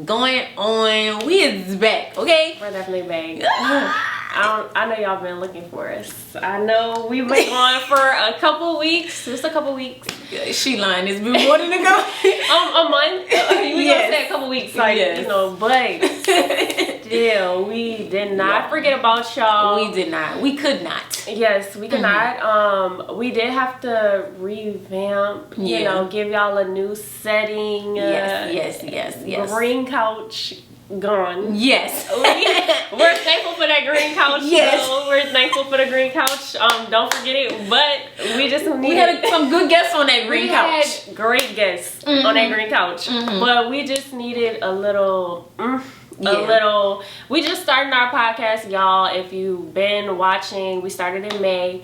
going on? We is back, okay? We're definitely back. I know y'all been looking for us. I know we've been gone for a couple weeks. Just a couple weeks. She lying. It's been more than a a month. We gonna say a couple weeks, like you know. But still, we did not forget about y'all. We did not. We could not. Yes, we could not. We did have to revamp. You know, give y'all a new setting. Yes. Green couch. Gone. Yes. We're thankful for that green couch. Yes. We're thankful for the green couch. Don't forget it. But we just needed, we had some good guests on that green couch. Had great guests on that green couch. But we just needed a little we just started our podcast, y'all. If you've been watching, we started in May.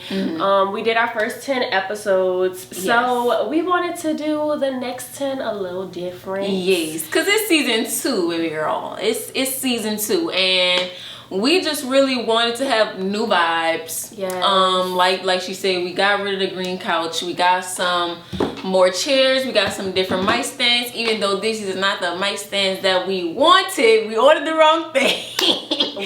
We did our first 10 episodes, so we wanted to do the next 10 a little different. Yes, because it's season 2, baby girl. It's season 2, and we just really wanted to have new vibes. Like she said, we got rid of the green couch. We got some more chairs. We got some different mic stands. Even though this is not the mic stands that we wanted, we ordered the wrong thing.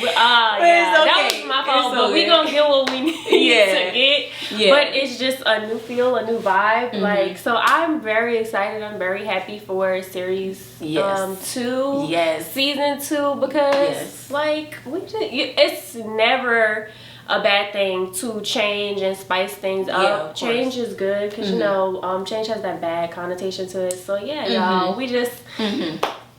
That was my fault. But we gonna get what we need to get. But it's just a new feel, a new vibe. Like, so I'm very excited. I'm very happy for series 2. Season 2, because like it's never a bad thing to change and spice things up. Change is good, because you know, change has that bad connotation to it. So y'all, we just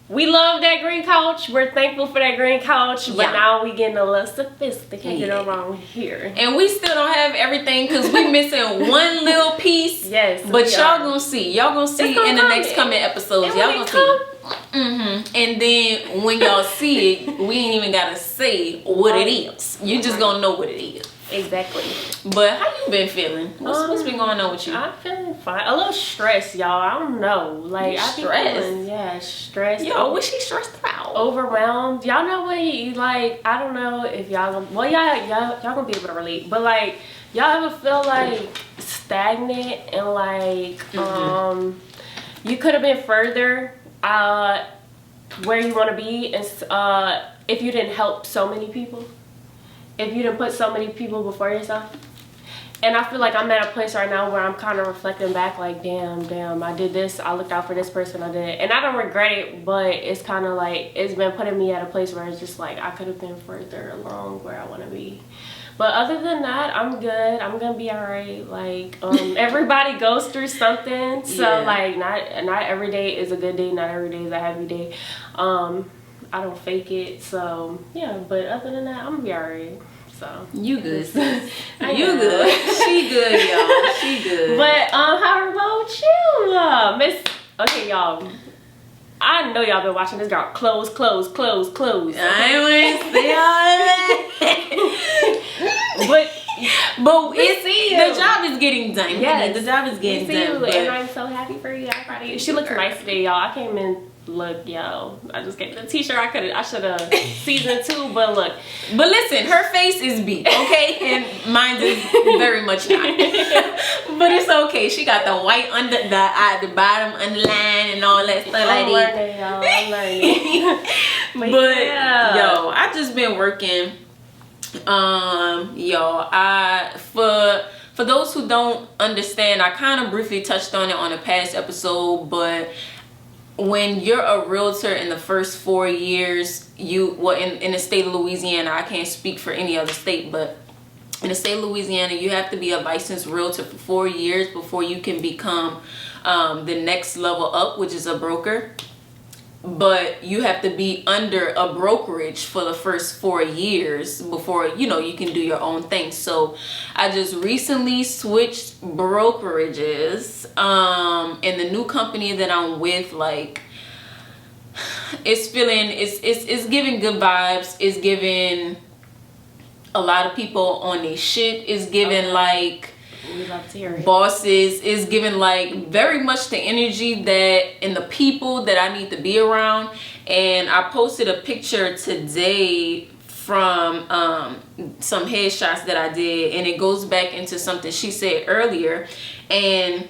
we love that green couch. We're thankful for that green couch, but now we getting a little sophisticated around here. And we still don't have everything, because we missing one little piece. But y'all gonna see. Y'all gonna see in the next coming episodes. Y'all gonna see. And then when y'all see it, we ain't even gotta say what it is. You just gonna know what it is. Exactly. But how you been feeling? What's been going on with you? I'm feeling fine. A little stressed, y'all. I don't know. Like, I be feeling, stressed. Yo, was she stressed out? Overwhelmed. Y'all know what you like. I don't know if y'all gonna, well, y'all gonna be able to relate. But like, y'all ever feel like stagnant and like you could have been further where you want to be, and if you didn't help so many people, if you didn't put so many people before yourself. And I feel like I'm at a place right now where I'm kind of reflecting back, like, damn, I did this, I looked out for this person, I did it. And I don't regret it, but it's kind of like, it's been putting me at a place where it's just like, I could have been further along where I want to be. But other than that, I'm good. I'm gonna be alright. Like, everybody goes through something. So like, not every day is a good day. Not every day is a happy day. I don't fake it. So yeah. But other than that, I'm gonna be alright. So you good? You good? She good, y'all. She good. But how about you, Miss? Okay, y'all. I know y'all been watching this girl close. Okay? I ain't say all that. But the job is getting done. Yes, the job is getting done. And I'm so happy for you. I'm proud of you. She looks nice today, y'all. I came in. Look, yo, I just gave the t-shirt. I should have season 2, but look. But listen, her face is beat, okay? And mine is very much not. But it's okay. She got the white under the bottom underline and all that stuff. I'm learning, y'all. I'm learning. but yo, I just been working. For those who don't understand, I kind of briefly touched on it on a past episode, but when you're a realtor in the first 4 years, in the state of Louisiana, I can't speak for any other state, but in the state of Louisiana, you have to be a licensed realtor for 4 years before you can become the next level up, which is a broker. But you have to be under a brokerage for the first 4 years before you can do your own thing. So I just recently switched brokerages, and the new company that I'm with, like, it's giving good vibes. It's giving a lot of people on their shit. It's giving like we love to hear it. Bosses, is giving like very much the energy that and the people that I need to be around. And I posted a picture today from some headshots that I did, and it goes back into something she said earlier. And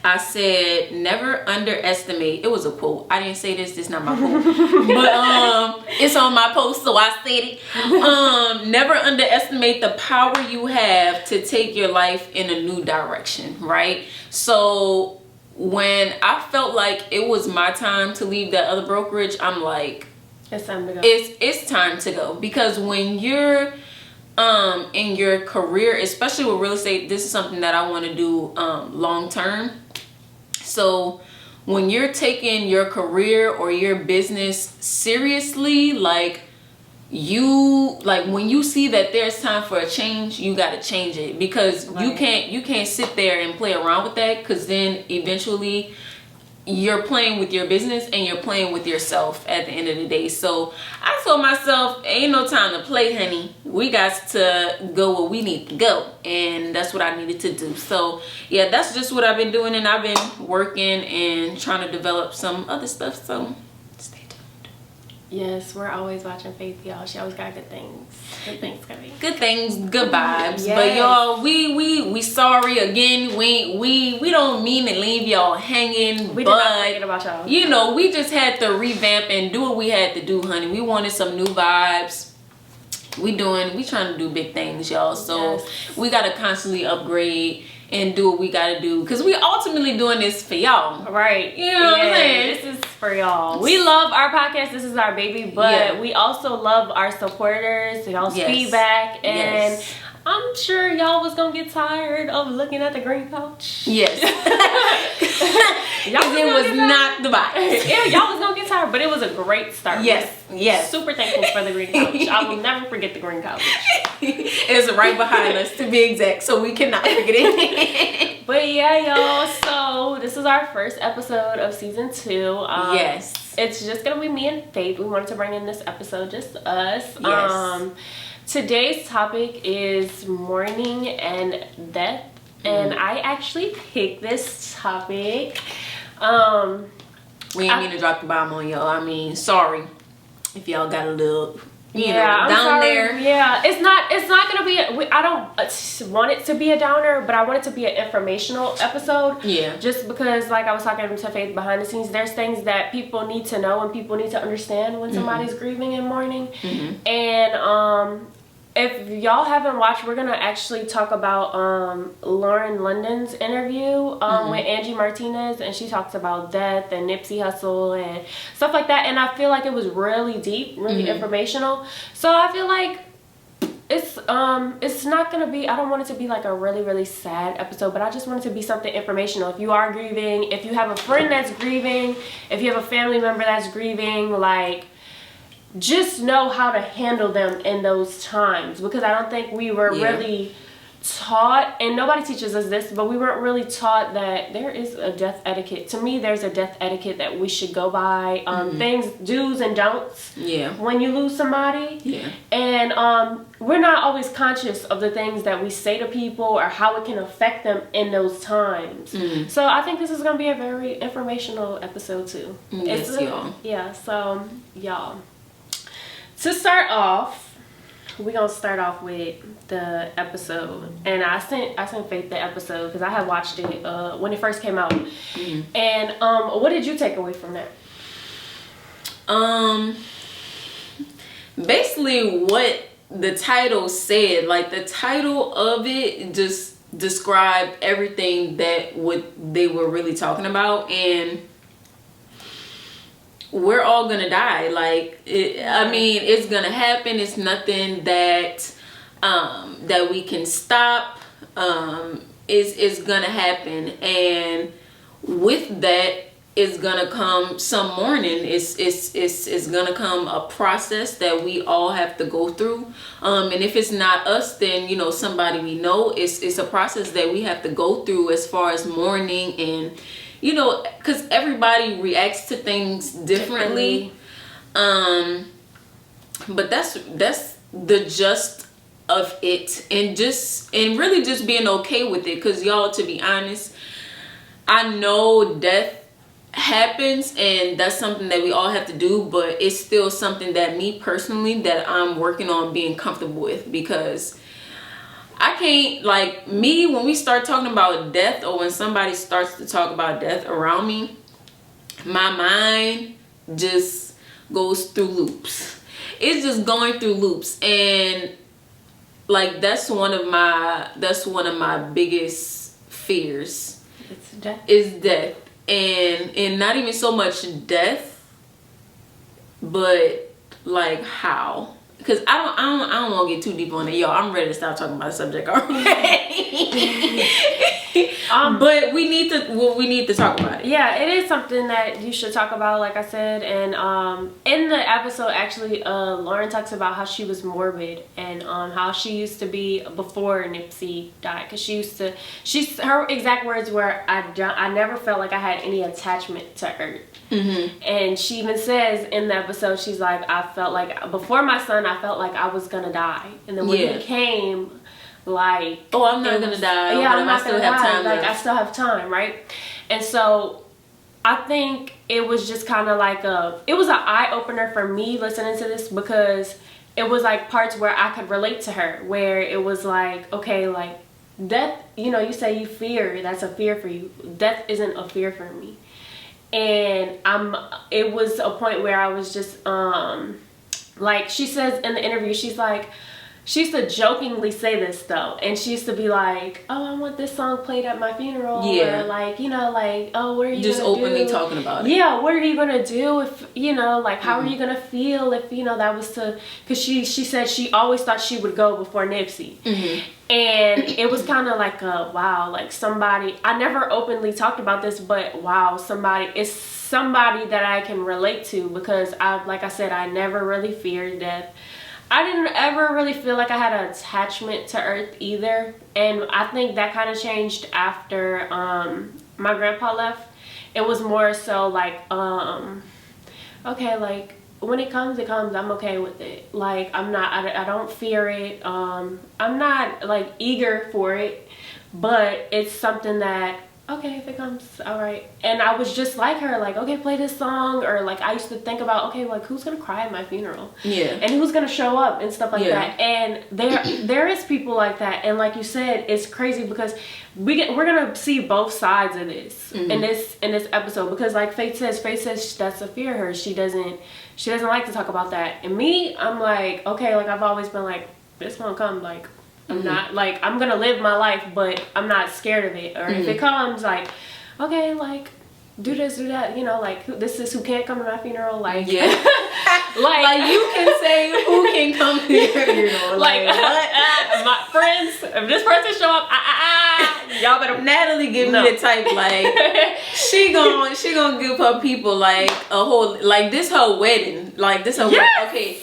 I said, never underestimate. It was a quote. I didn't say this. This is not my quote. But it's on my post, so I said it. Never underestimate the power you have to take your life in a new direction, right? So when I felt like it was my time to leave that other brokerage, I'm like, it's time to go. It's time to go. Because when you're in your career, especially with real estate, this is something that I want to do long term. So when you're taking your career or your business seriously, like when you see that there's time for a change, you got to change it, because you can't sit there and play around with that, because then eventually you're playing with your business and you're playing with yourself at the end of the day. So I told myself, ain't no time to play, honey. We got to go where we need to go, and that's what I needed to do. So yeah, that's just what I've been doing, and I've been working and trying to develop some other stuff. So stay tuned. Yes, we're always watching Faithe, y'all. She always got good things. Good things coming. Good things, good vibes. Yes. But y'all, we sorry again. We don't mean to leave y'all hanging. We did not forget about y'all. You know, we just had to revamp and do what we had to do, honey. We wanted some new vibes. We trying to do big things, y'all. So yes, we gotta constantly upgrade and do what we gotta do, because we ultimately doing this for y'all, right? You know what I'm saying? This is for y'all. We love our podcast. This is our baby, but we also love our supporters, y'all's feedback, and I'm sure y'all was gonna get tired of looking at the green couch. Yes. Y'all, it was not the vibe. Yeah, y'all was gonna get tired, but it was a great start. Yes. Super thankful for the green couch. I will never forget the green couch. It's right behind us, to be exact, so we cannot forget it. But yeah, y'all. So this is our first episode of season 2. Yes. It's just gonna be me and Faithe. We wanted to bring in this episode just us. Yes. Today's topic is mourning and death, and I actually picked this topic. We ain't mean to drop the bomb on y'all. I mean, sorry if y'all got a little, I'm down sorry. there. Yeah, it's not gonna be. I don't want it to be a downer, but I want it to be an informational episode. Yeah. Just because, like I was talking to Faithe behind the scenes, there's things that people need to know and people need to understand when somebody's grieving and mourning. And if y'all haven't watched, we're gonna actually talk about Lauren London's interview with Angie Martinez, and she talks about death and Nipsey Hussle and stuff like that. And I feel like it was really deep, really informational. So I feel like it's not gonna be, I don't want it to be like a really, really sad episode, but I just want it to be something informational. If you are grieving, if you have a friend that's grieving, if you have a family member that's grieving, like, just know how to handle them in those times, because I don't think we were really taught, and nobody teaches us this, but we weren't really taught that there is a death etiquette. To me, there's a death etiquette that we should go by. Things, do's and don'ts. Yeah. When you lose somebody. Yeah. And we're not always conscious of the things that we say to people or how it can affect them in those times. So I think this is gonna be a very informational episode too. Yes, y'all. Yeah. So y'all. To start off, we're gonna start off with the episode, and I sent Faithe the episode because I had watched it when it first came out. And what did you take away from that? Basically what the title said. Like, the title of it just described everything that what they were really talking about, and we're all gonna die. Like, I mean, it's gonna happen. It's nothing that that we can stop. It's gonna happen, and with that is gonna come some mourning. It's gonna come a process that we all have to go through. And if it's not us, then somebody we know. It's a process that we have to go through as far as mourning, and because everybody reacts to things differently. But that's the gist of it, and really just being okay with it. Because y'all, to be honest, I know death happens, and that's something that we all have to do, but it's still something that me personally, that I'm working on being comfortable with, because I can't, like, me, when we start talking about death, or when somebody starts to talk about death around me, my mind just goes through loops. It's just going through loops. And like, that's one of my biggest fears. It's death. Is death. And not even so much death, but like how. Because I don't want to get too deep on it. Yo, I'm ready to stop talking about the subject already. But we need to talk about it. Yeah, it is something that you should talk about, like I said. And in the episode, actually, Lauren talks about how she was morbid and how she used to be before Nipsey died. Because her exact words were, I never felt like I had any attachment to Earth. Mm-hmm. And she even says in the episode, she's like, I felt like before my son, I felt like I was gonna die, and then when he came, like, oh, I'm not gonna die. Yeah, I'm not still gonna have die. time. Like, I still have time, right? And so I think it was just kind of like it was an eye opener for me listening to this, because it was like parts where I could relate to her, where it was like, okay, like death. You know, you say you fear, that's a fear for you. Death isn't a fear for me. And it was a point where I was just like, she says in the interview, she's like, she used to jokingly say this though, and she used to be like, oh, I want this song played at my funeral. Or like, you know, like, oh, what are you just gonna openly do? talking about it. Yeah, what are you gonna do if, you know, like, how are you gonna feel if, you know, that was to, because she said she always thought she would go before Nipsey. And it was kind of like wow, like somebody, I never openly talked about this, but wow, it's somebody that I can relate to, because like I said, I never really feared death. I didn't ever really feel like I had an attachment to Earth either. And I think that kind of changed after my grandpa left. It was more so like, okay, like, when it comes, I'm okay with it. Like, I don't fear it. I'm not like eager for it, but it's something that, okay, if it comes, all right. And I was just like her, like, okay, play this song. Or like, I used to think about, okay, like, who's gonna cry at my funeral? Yeah. And who's gonna show up and stuff like that. And there is people like that. And like you said, it's crazy, because we're gonna see both sides of this in this episode. Because like Faithe says that's a fear of hers. She doesn't like to talk about that. And me, I'm like, okay, like, I've always been like, it's gonna come, like, I'm not, like, I'm gonna live my life, but I'm not scared of it. Or if it comes, like, okay, like, do this, do that, you know, like, this is who can't come to my funeral, like, like you can say who can come to your funeral, like what? My friends, if this person show up, y'all better. Natalie give me the type, like, she gonna give her people like a whole, like, this her wedding, like, this her wedding. Okay,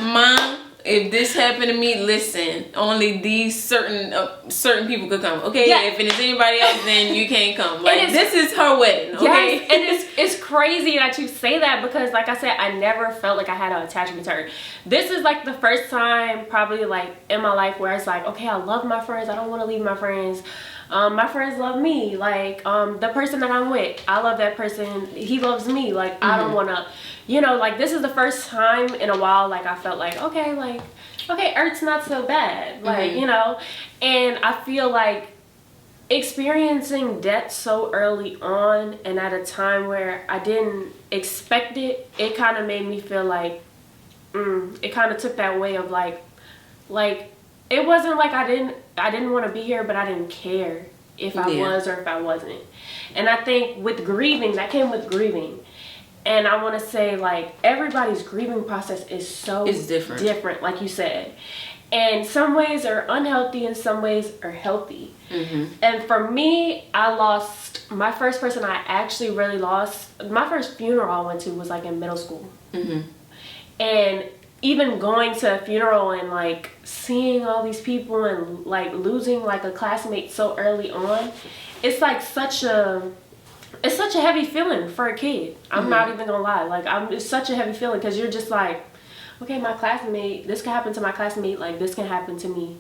Mom, if this happened to me, listen, only these certain people could come. Okay, if it is anybody else, then you can't come. Like, this is her wedding. Okay, yes, and it's crazy that you say that, because like I said, I never felt like I had an attachment to her. This is like the first time probably like in my life where it's like, okay, I love my friends. I don't want to leave my friends. My friends love me. Like, the person that I'm with, I love that person. He loves me. Like, I don't want to, you know, like, this is the first time in a while, like, I felt like, okay, Earth's not so bad. Like, you know, and I feel like experiencing death so early on and at a time where I didn't expect it, it kind of made me feel like, it kind of took that way of like, it wasn't like I didn't want to be here, but I didn't care if I was or if I wasn't. And I think with grieving, that came with grieving. And I want to say, like, everybody's grieving process is different, like you said. And some ways are unhealthy and some ways are healthy. And for me, I lost, my first person I actually really lost, my first funeral I went to was like in middle school. And even going to a funeral and like seeing all these people and like losing like a classmate so early on, it's like such a heavy feeling for a kid. I'm not even gonna lie. Like, it's such a heavy feeling, because you're just like, okay, my classmate, this can happen to my classmate, like, this can happen to me.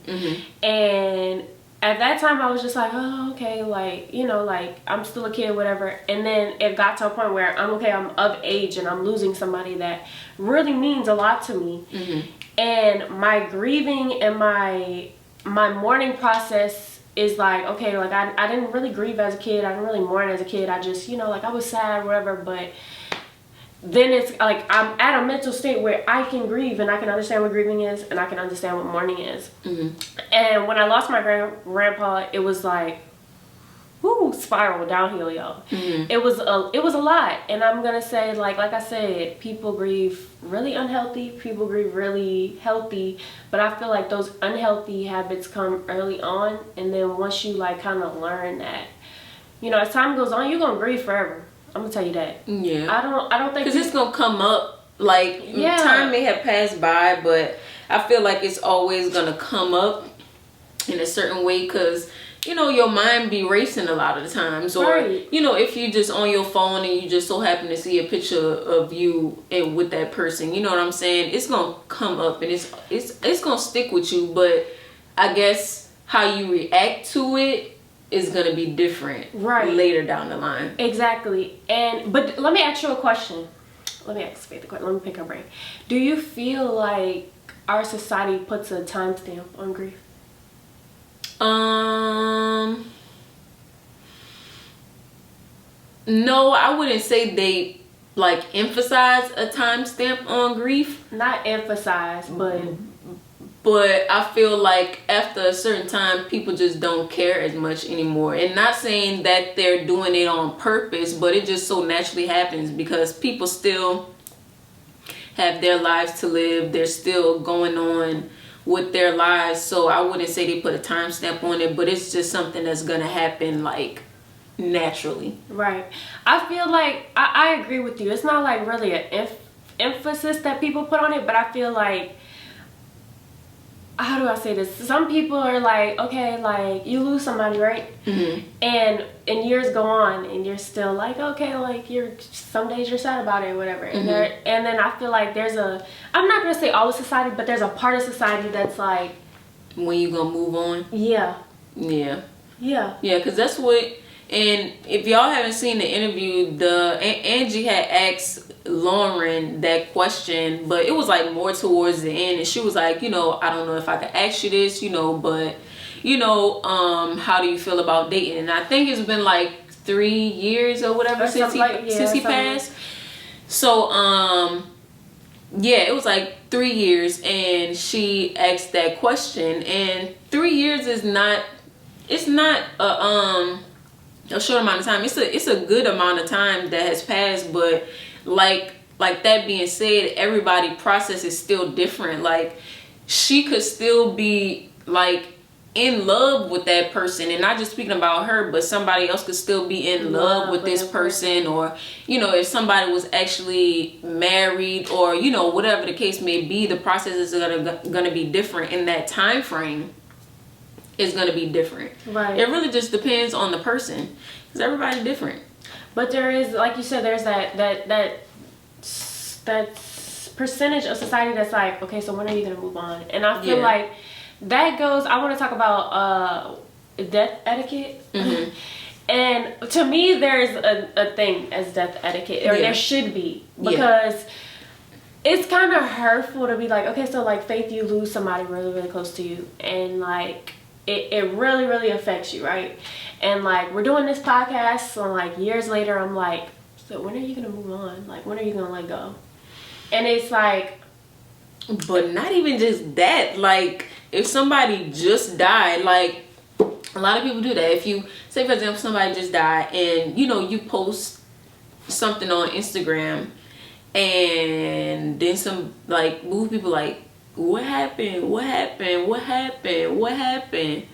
And at that time I was just like, oh, okay, like, you know, like, I'm still a kid, whatever. And then it got to a point where I'm of age and I'm losing somebody that really means a lot to me. And my grieving and my my mourning process is like, okay, like I didn't really grieve as a kid. I didn't really mourn as a kid. I just, like I was sad, whatever. But then it's like I'm at a mental state where I can grieve and I can understand what grieving is and I can understand what mourning is. And when I lost my grandpa, it was like, whoo, spiral downhill, y'all. It was a lot. And I'm gonna say, like I said, people grieve really unhealthy, people grieve really healthy, but I feel like those unhealthy habits come early on, and then once you like kind of learn that, as time goes on, you're gonna grieve forever. I'm gonna tell you that. Yeah. I don't think, because it's gonna come up. Like, time may have passed by, but I feel like it's always gonna come up in a certain way, because your mind be racing a lot of the times, or if you just on your phone and you just so happen to see a picture of you and with that person, you know what I'm saying, it's gonna come up and it's gonna stick with you. But I guess how you react to it is gonna be different later down the line. Exactly. But let me ask you a question. Let me ask Faithe a question. Let me pick her brain. Do you feel like our society puts a timestamp on grief? No, I wouldn't say they like emphasize a timestamp on grief. Not emphasize, but I feel like after a certain time, people just don't care as much anymore. And not saying that they're doing it on purpose, but it just so naturally happens because people still have their lives to live. They're still going on with their lives. So I wouldn't say they put a timestamp on it, but it's just something that's gonna happen like naturally. Right. I feel like I agree with you. It's not like really an emphasis that people put on it, but I feel like, how do I say this? Some people are like, okay, like you lose somebody, right? And years go on and you're still like, okay, like some days you're sad about it or whatever. And then I feel like I'm not gonna say all of society, but there's a part of society that's like, when you gonna move on? Yeah, because that's what. And if y'all haven't seen the interview, Angie had asked Lauren that question, but it was like more towards the end, and she was like, I don't know if I could ask you this, but how do you feel about dating? And I think it's been like 3 years or whatever since he passed. So it was like 3 years, and she asked that question, and 3 years is not, it's not a short amount of time. It's a good amount of time that has passed, but like that being said, everybody process is still different. Like, she could still be like in love with that person, and not just speaking about her, but somebody else could still be in love with this person, or if somebody was actually married, or whatever the case may be, the process is gonna be different in that time frame. Is going to be different. Right. It really just depends on the person, because everybody's different. But there is, like you said, there's that percentage of society that's like, okay, so when are you going to move on? And I feel like that goes, I want to talk about death etiquette. And to me, there's a thing as death etiquette, or there should be, because it's kind of hurtful to be like, okay, so like Faith, you lose somebody really, really close to you, and like it really, really affects you, right? And like we're doing this podcast, so like years later, I'm like, so when are you gonna move on? Like, when are you gonna let go? And it's like, but not even just that. Like, if somebody just died, like a lot of people do that. If you say, for example, somebody just died, and you post something on Instagram, and then some like move people like, what happened? What happened? What happened? What happened?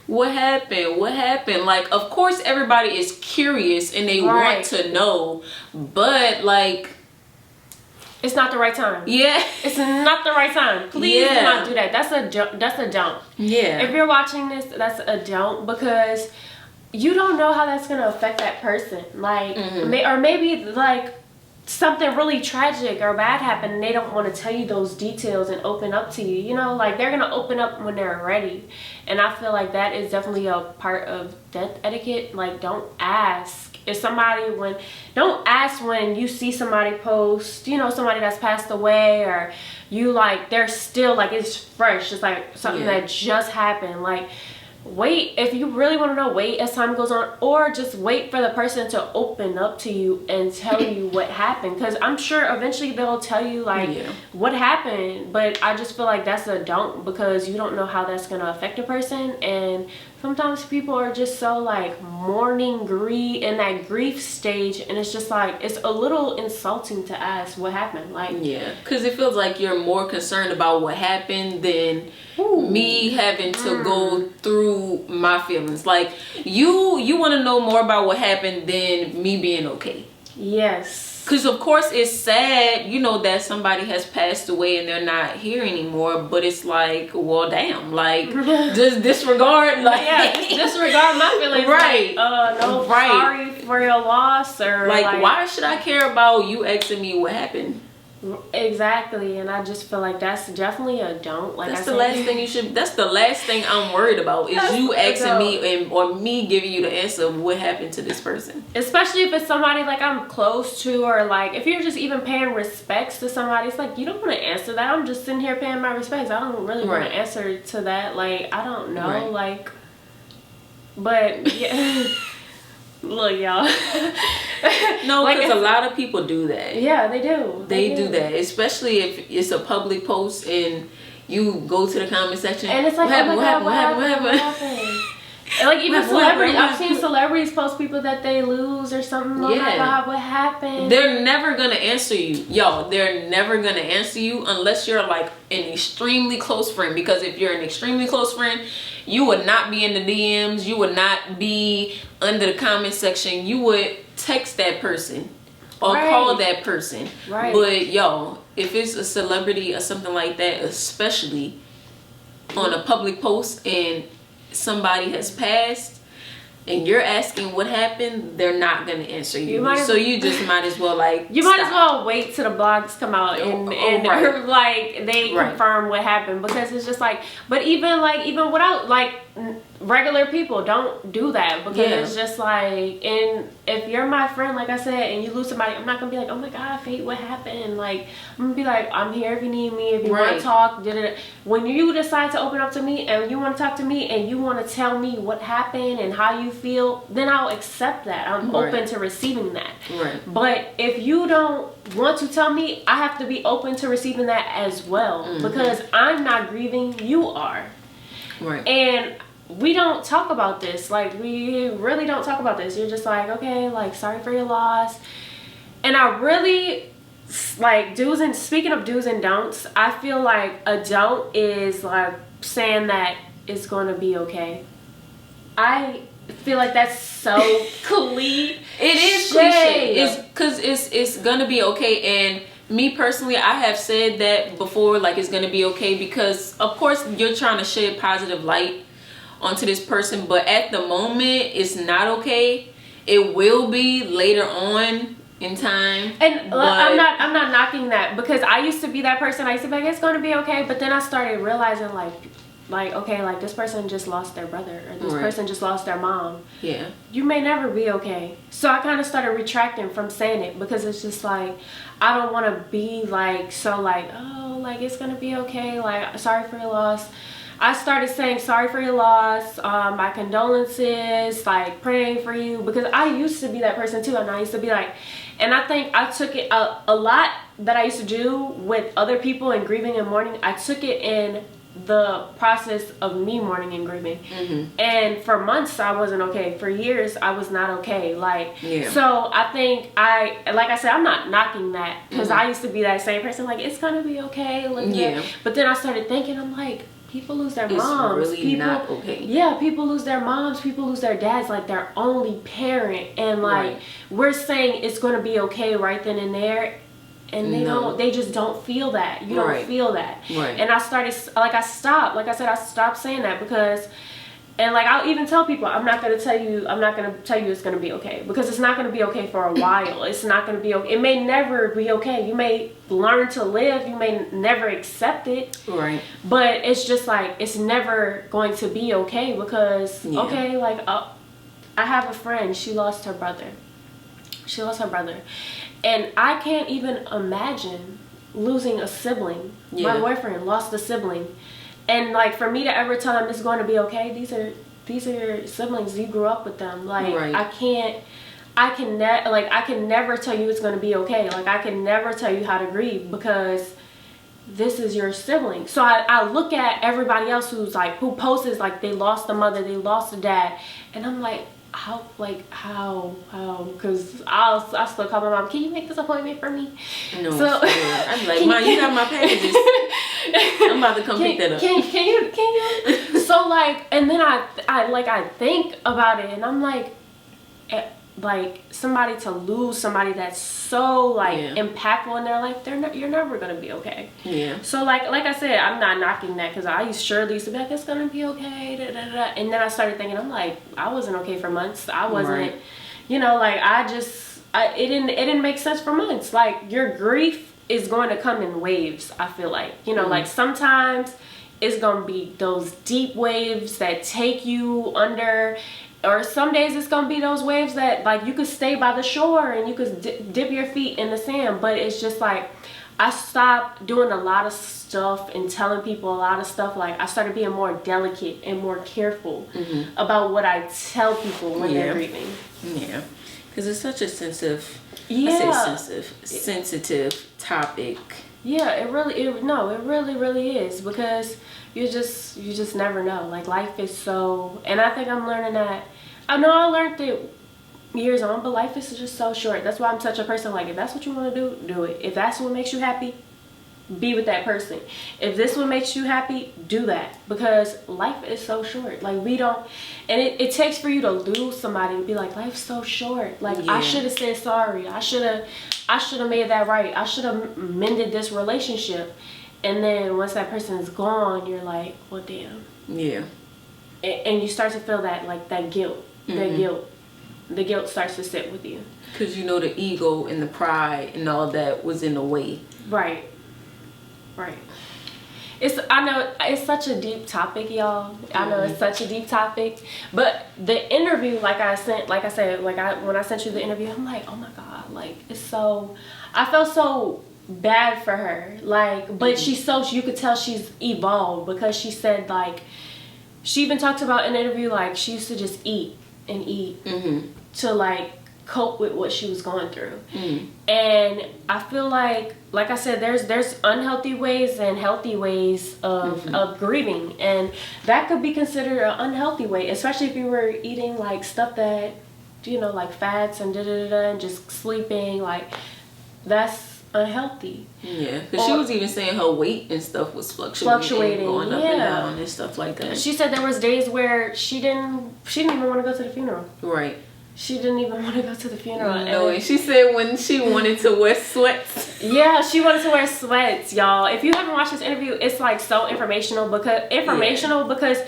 What happened? What happened? Like, of course everybody is curious and they want to know, but like, it's not the right time. Yeah. It's not the right time. Please do not do that. That's a don't. Yeah. If you're watching this, that's a don't, because you don't know how that's going to affect that person. Like, or maybe like something really tragic or bad happened and they don't want to tell you those details and open up to you. Like they're going to open up when they're ready. And I feel like that is definitely a part of death etiquette. Like, don't ask if somebody don't ask when you see somebody post, you know, somebody that's passed away, or you like they're still like it's fresh, it's like something that just happened. Like, wait, if you really want to know, wait as time goes on, or just wait for the person to open up to you and tell you what happened, because I'm sure eventually they'll tell you like what happened. But I just feel like that's a don't, because you don't know how that's going to affect a person. And sometimes people are just so like mourning, grief in that grief stage, and it's just like it's a little insulting to ask what happened. Like, because it feels like you're more concerned about what happened than me having to go through my feelings. Like, you want to know more about what happened than me being okay. Yes. Because of course it's sad, you know, that somebody has passed away and they're not here anymore. But it's like, well, damn, like, just disregard, like, disregard my feelings. Right. Like, sorry for your loss, or like, why should I care about you asking me what happened? Exactly. And I just feel like that's definitely a don't. Like, that's the last thing you should. That's the last thing I'm worried about, is you asking me or me giving you the answer of what happened to this person. Especially if it's somebody like I'm close to, or like if you're just even paying respects to somebody, it's like you don't want to answer that. I'm just sitting here paying my respects. I don't really want to answer to that. Like, I don't know. Like, but yeah. Look, y'all. No, because a lot of people do that. Yeah, they do. They do that, especially if it's a public post and you go to the comment section and it's like, what happened? And like, even celebrities, I've seen celebrities post people that they lose or something. Oh my God, what happened? They're never gonna answer you, y'all. They're never gonna answer you unless you're like an extremely close friend. Because if you're an extremely close friend, you would not be in the DMs. You would not be under the comment section. You would text that person or call that person. Right. But y'all, if it's a celebrity or something like that, especially on a public post and somebody has passed and you're asking what happened, they're not going to answer you. So you just might as well like might as well wait till the blogs come out and like they confirm what happened, because it's just like, but even without like regular people, don't do that, because it's just like, and if you're my friend, like I said, and you lose somebody, I'm not gonna be like, oh my God, Faithe, what happened? Like, I'm gonna be like, I'm here if you need me, if you want to talk. When you decide to open up to me and you want to talk to me and you want to tell me what happened and how you feel, then I'll accept that. I'm open to receiving that. But if you don't want to tell me, I have to be open to receiving that as well, because I'm not grieving, you are. And we don't talk about this. Like, we really don't talk about this. You're just like, okay, like, sorry for your loss. And I really like speaking of do's and don'ts, I feel like a don't is like saying that it's going to be okay. I feel like that's so cliche. It is cliche. It's because it's gonna be okay. And me personally, I have said that before, like, it's gonna be okay, because of course you're trying to shed positive light onto this person, but at the moment it's not okay. It will be later on in time. And I'm not knocking that, because I used to be that person. I used to be like, it's gonna be okay, but then I started realizing like, okay, like, this person just lost their brother, or this person just lost their mom. Yeah. You may never be okay. So I kind of started retracting from saying it, because it's just like, I don't want to be like, so like, oh, like, it's going to be okay. Like, sorry for your loss. I started saying sorry for your loss, my condolences, like, praying for you, because I used to be that person too. And I used to be like, and I think I took it a lot that I used to do with other people and grieving and mourning. I took it in the process of me mourning and grieving. And for months I wasn't okay. For years I was not okay. Like, so I think like I said, I'm not knocking that, because I used to be that same person, like, it's gonna be okay. But then I started thinking, I'm like, people lose their moms. It's really not okay. Yeah, people lose their moms, people lose their dads, like their only parent, and like we're saying it's gonna be okay right then and there. And they just don't feel that. You don't feel that. And I stopped saying that, because, and like, I'll even tell people, I'm not going to tell you it's going to be okay, because it's not going to be okay for a while. It's not going to be okay. It may never be okay. You may learn to live. You may never accept it. But it's just like, it's never going to be okay, because, okay, like, I have a friend, she lost her brother. She lost her brother. And I can't even imagine losing a sibling. Yeah. My boyfriend lost a sibling. And like for me to ever tell him it's going to be okay, these are your siblings. You grew up with them. Like right. I can never tell you it's going to be okay. Like I can never tell you how to grieve because this is your sibling. So I look at everybody else who posts like they lost a mother, they lost a dad, and I'm like, how, because I'll still call my mom, can you make this appointment for me? No, so, I'd be like, Mom, you got my packages. I'm about to come pick that up. Can you? So like, and then I think about it, and I'm like somebody to lose somebody that's so impactful in their life, you're never gonna be okay. Yeah. So like I said, I'm not knocking that because I surely used to be like, it's gonna be okay, da, da, da. And then I started thinking, I'm like, I wasn't okay for months. I wasn't, right. It didn't make sense for months. Like your grief is going to come in waves. I feel like, like sometimes it's gonna be those deep waves that take you under. Or some days it's gonna be those waves that like you could stay by the shore and you could dip your feet in the sand. But it's just like I stopped doing a lot of stuff and telling people a lot of stuff. Like I started being more delicate and more careful about what I tell people when they're grieving. Yeah, because it's such a sensitive topic. Yeah, it really is, because you just never know. Like life is so, and I think I'm learning that. I know I learned it years on, but life is just so short. That's why I'm such a person. Like if that's what you want to do it. If that's what makes you happy, be with that person. If this one makes you happy, do that, because life is so short. Like we don't, and it takes for you to lose somebody and be like, life's so short. Like I should have said sorry. I should have made that right. I should have mended this relationship. And then once that person is gone, you're like, well, damn. Yeah. And you start to feel that guilt. The guilt starts to sit with you. Because the ego and the pride and all that was in the way. Right. I know it's such a deep topic, y'all. I know it's such a deep topic. But the interview, when I sent you the interview, I'm like, oh my God, like it's so, I felt so bad for her. Like, but you could tell she's evolved, because she said she even talked about in an interview, like she used to just eat and eat to cope with what she was going through. And I feel like I said, there's unhealthy ways and healthy ways of grieving, and that could be considered an unhealthy way, especially if you were eating stuff that fats and and just sleeping, that's unhealtzy. Yeah, because she was even saying her weight and stuff was fluctuating, going up and down and stuff like that. She said there was days where she didn't even want to go to the funeral. Right. She didn't even want to go to the funeral. No, and she said when she wanted to wear sweats. Yeah, she wanted to wear sweats, y'all. If you haven't watched this interview, it's so informational because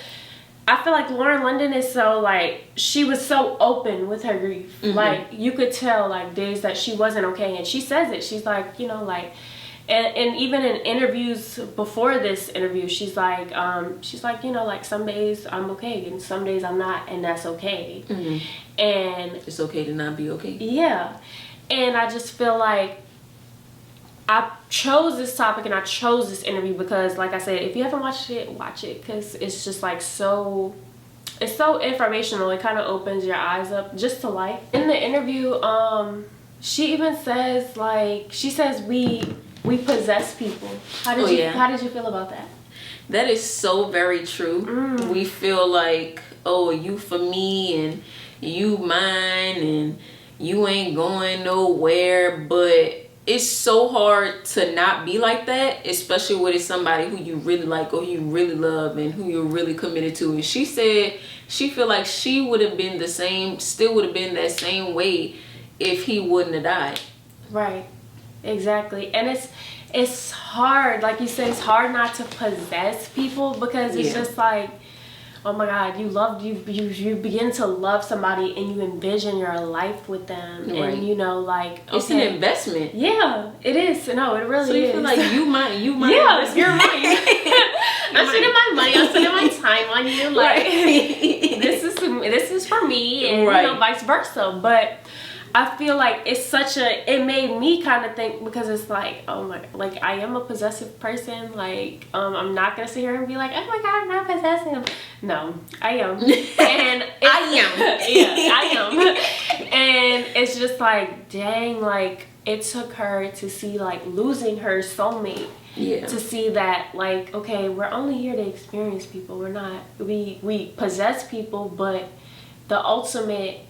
I feel like Lauren London is so she was so open with her grief. You could tell days that she wasn't okay, and she says it. She's and even in interviews before this interview, she's like some days I'm okay and some days I'm not, and that's okay. And it's okay to not be okay. Yeah. And I just feel like I chose this topic and I chose this interview because, like I said, if you haven't watched it, watch it, because it's just it's so informational. It kind of opens your eyes up just to life. In the interview, she even says we possess people. How did you feel about that? That is so very true. We feel like, oh, you for me and you mine and you ain't going nowhere, but it's so hard to not be like that, especially when it's somebody who you really like or you really love and who you're really committed to. And she said she feel like she would have been still would have been that same way if he wouldn't have died. Right. Exactly. And it's hard, like you said, it's hard not to possess people, because it's just oh my God, you begin to love somebody and you envision your life with them, right. And okay, it's an investment. Yeah, it is. No, it really is. So you feel like you might. Yeah, you're mine. I'm spending my money. I'm spending my time on you. This is for me, and right. vice versa. But I feel like it's such a, it made me kind of think, because it's like, oh my, like I am a possessive person. Like, I'm not gonna sit here and be like, oh my God, I'm not possessive. No, I am. And I am. Yeah, I am. And it's just like, dang, like it took her to see like losing her soulmate. Yeah. To see that, like, okay, we're only here to experience people. We're not, we possess people, but the ultimate,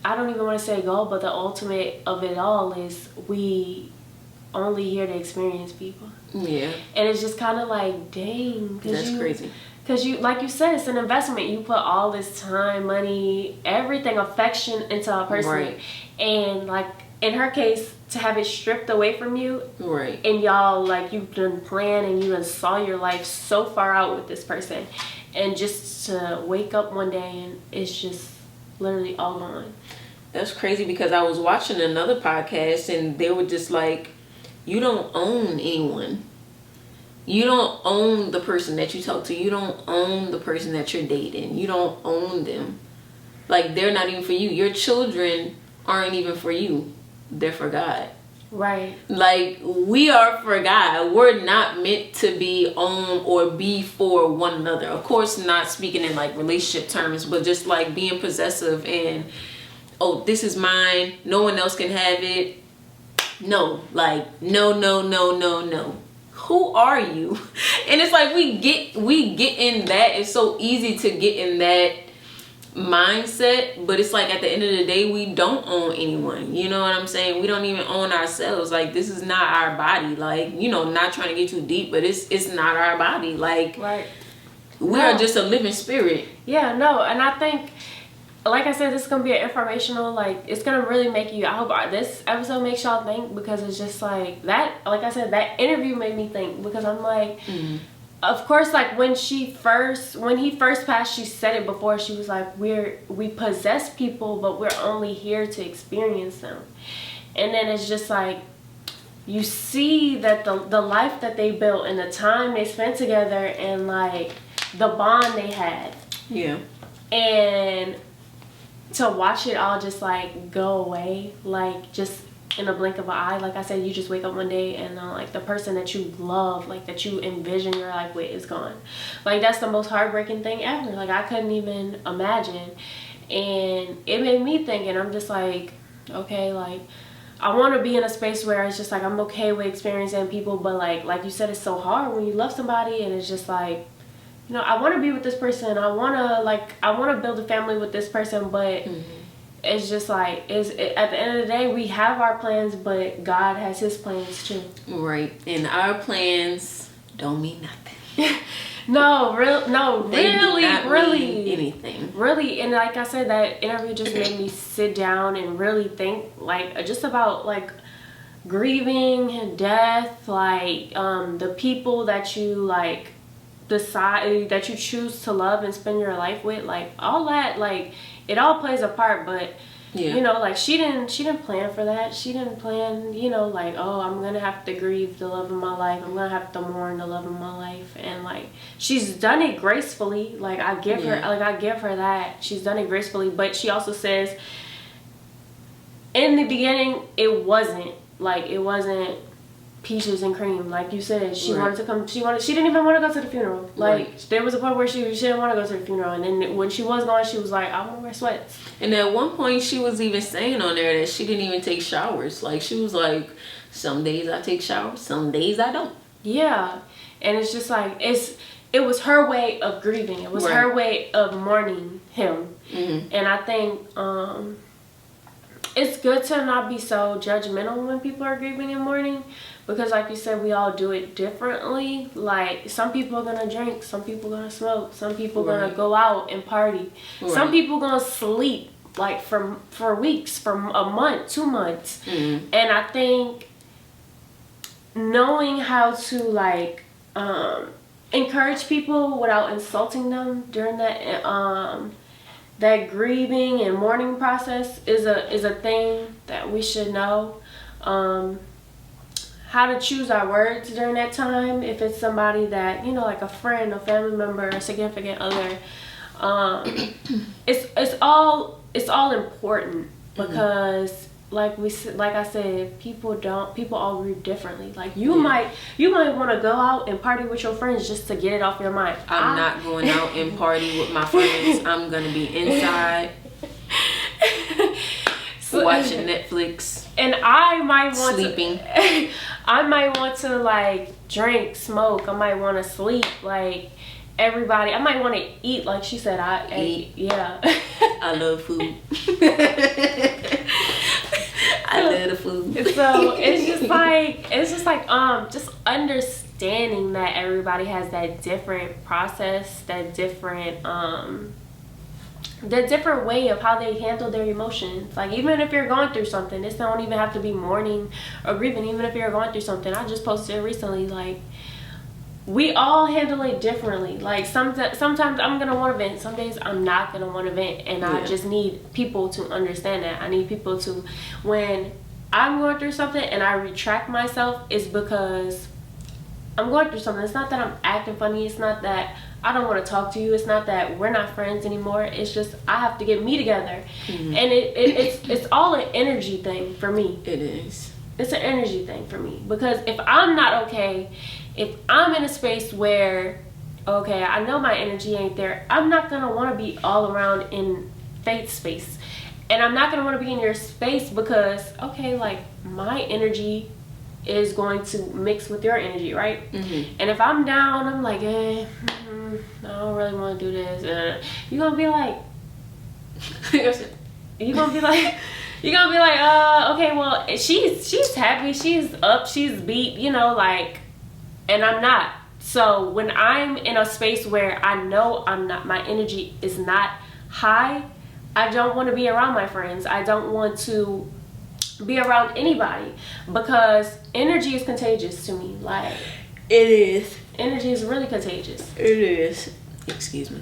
I don't even want to say goal, but the ultimate of it all is we only here to experience people. Yeah. And it's just kind of like, dang. That's crazy. Because you, like you said, it's an investment. You put all this time, money, everything, affection into a person. Right. And like in her case, to have it stripped away from you. Right. And y'all, like, you've done planned and you done saw your life so far out with this person. And just to wake up one day and it's just literally all gone. That's crazy, because I was watching another podcast and they were just like, you don't own anyone. You don't own the person that you talk to. You don't own the person that you're dating. You don't own them. Like, they're not even for you. Your children aren't even for you. They're for God. Right. Like, we are for God. We're not meant to be on or be for one another. Of course, not speaking in like relationship terms, but just like being possessive and, oh, this is mine, no one else can have it. No, like, no. Who are you? And it's like we get in that. It's so easy to get in that mindset, but it's like at the end of the day, we don't own anyone. You know what I'm saying? We don't even own ourselves. Like, this is not our body. Like, you know, not trying to get too deep, but it's not our body. Like, right. We are just a living spirit. Yeah, no, and I think, like I said, this is gonna be an informational, like, it's gonna really make you, I hope this episode makes y'all think, because it's just like that, like I said, that interview made me think, because I'm like, of course, like when he first passed, she said it before, she was like, we possess people, but we're only here to experience them. And then it's just like, you see that the life that they built and the time they spent together and like the bond they had. Yeah. And to watch it all just like go away, like just in a blink of an eye. Like I said, you just wake up one day and like the person that you love, like that you envision your life with, is gone. Like, that's the most heartbreaking thing ever. Like, I couldn't even imagine. And it made me think, and I'm just like, okay, like, I want to be in a space where it's just like, I'm okay with experiencing people, but like you said, it's so hard when you love somebody and it's just like, you know, I want to be with this person. I want to build a family with this person, but it's just like, at the end of the day, we have our plans, but God has his plans too. Right. And our plans don't mean nothing. Really, mean anything. Really, and like I said, that interview just made me sit down and really think, like, just about like grieving and death, like the people that you like decide that you choose to love and spend your life with, like all that, like it all plays a part. But you know, like she didn't plan for that. She didn't plan, you know, like, oh, I'm gonna have to grieve the love of my life, I'm gonna have to mourn the love of my life. And like, she's done it gracefully. Like, I give her that. She's done it gracefully. But she also says in the beginning, it wasn't peaches and cream, like you said. She wanted to come. She didn't even want to go to the funeral. Like, there was a point where she didn't want to go to the funeral, and then when she was going, she was like, I want to wear sweats. And at one point, she was even saying on there that she didn't even take showers. Like, she was like, some days I take showers, some days I don't. Yeah, and it's just like, it was her way of grieving. It was her way of mourning him. And I think it's good to not be so judgmental when people are grieving and mourning, because like you said, we all do it differently. Like, some people are gonna drink, some people are gonna smoke, some people are gonna go out and party, some people are gonna sleep like for weeks, for a month, 2 months. And I think knowing how to like encourage people without insulting them during that grieving and mourning process is a thing that we should know. How to choose our words during that time, if it's somebody that, you know, like a friend, a family member, a significant other. It's all important. because like I said, people all grieve differently. Like you might want to go out and party with your friends just to get it off your mind. I'm not going out and party with my friends. I'm gonna be inside watching Netflix, and I might want sleeping. I might want to like drink, smoke. I might want to sleep. Like everybody, I might want to eat. Like she said, Eat. Yeah. I love food. I love the food. So it's just like just understanding that everybody has that different process, that different way of how they handle their emotions. Like even if you're going through something, this don't even have to be mourning or grieving. Even if you're going through something, I just posted recently, like we all handle it differently. Like sometimes I'm gonna want to vent, some days I'm not gonna want to vent, and I just need people to understand that. I need people to, when I'm going through something and I retract myself, it's because I'm going through something. It's not that I'm acting funny, it's not that I don't want to talk to you, it's not that we're not friends anymore. It's just I have to get me together. And it's all an energy thing for me. It is. It's an energy thing for me, because if I'm not okay, if I'm in a space where, okay, I know my energy ain't there, I'm not going to want to be all around in Faith's space. And I'm not going to want to be in your space because, okay, like, my energy is going to mix with your energy, right? And if I'm down, I'm like, I don't really want to do this. You're going to be like, okay, well, she's happy, she's up, she's beat, you know, like, and I'm not. So when I'm in a space where I know my energy is not high, I don't want to be around my friends. I don't want to be around anybody, because energy is contagious to me. Like, it is. Energy is really contagious. It is. Excuse me.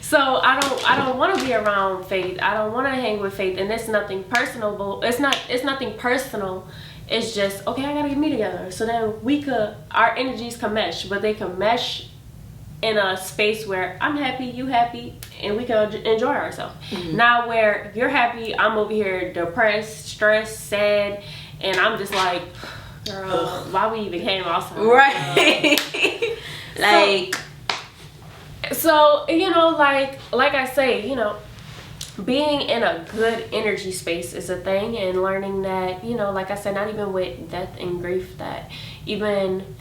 So I don't want to be around Faith. I don't want to hang with Faith, and it's nothing personal. It's nothing personal. It's just, okay, I gotta get me together, so then our energies can mesh, but they can mesh in a space where I'm happy, you happy, and we can enjoy ourselves. Now where you're happy, I'm over here depressed, stressed, sad, and I'm just like, girl, why we even came outside? Right. Like, so you know, like I say, you know, being in a good energy space is a thing, and learning that, you know, like I said, not even with death and grief, that even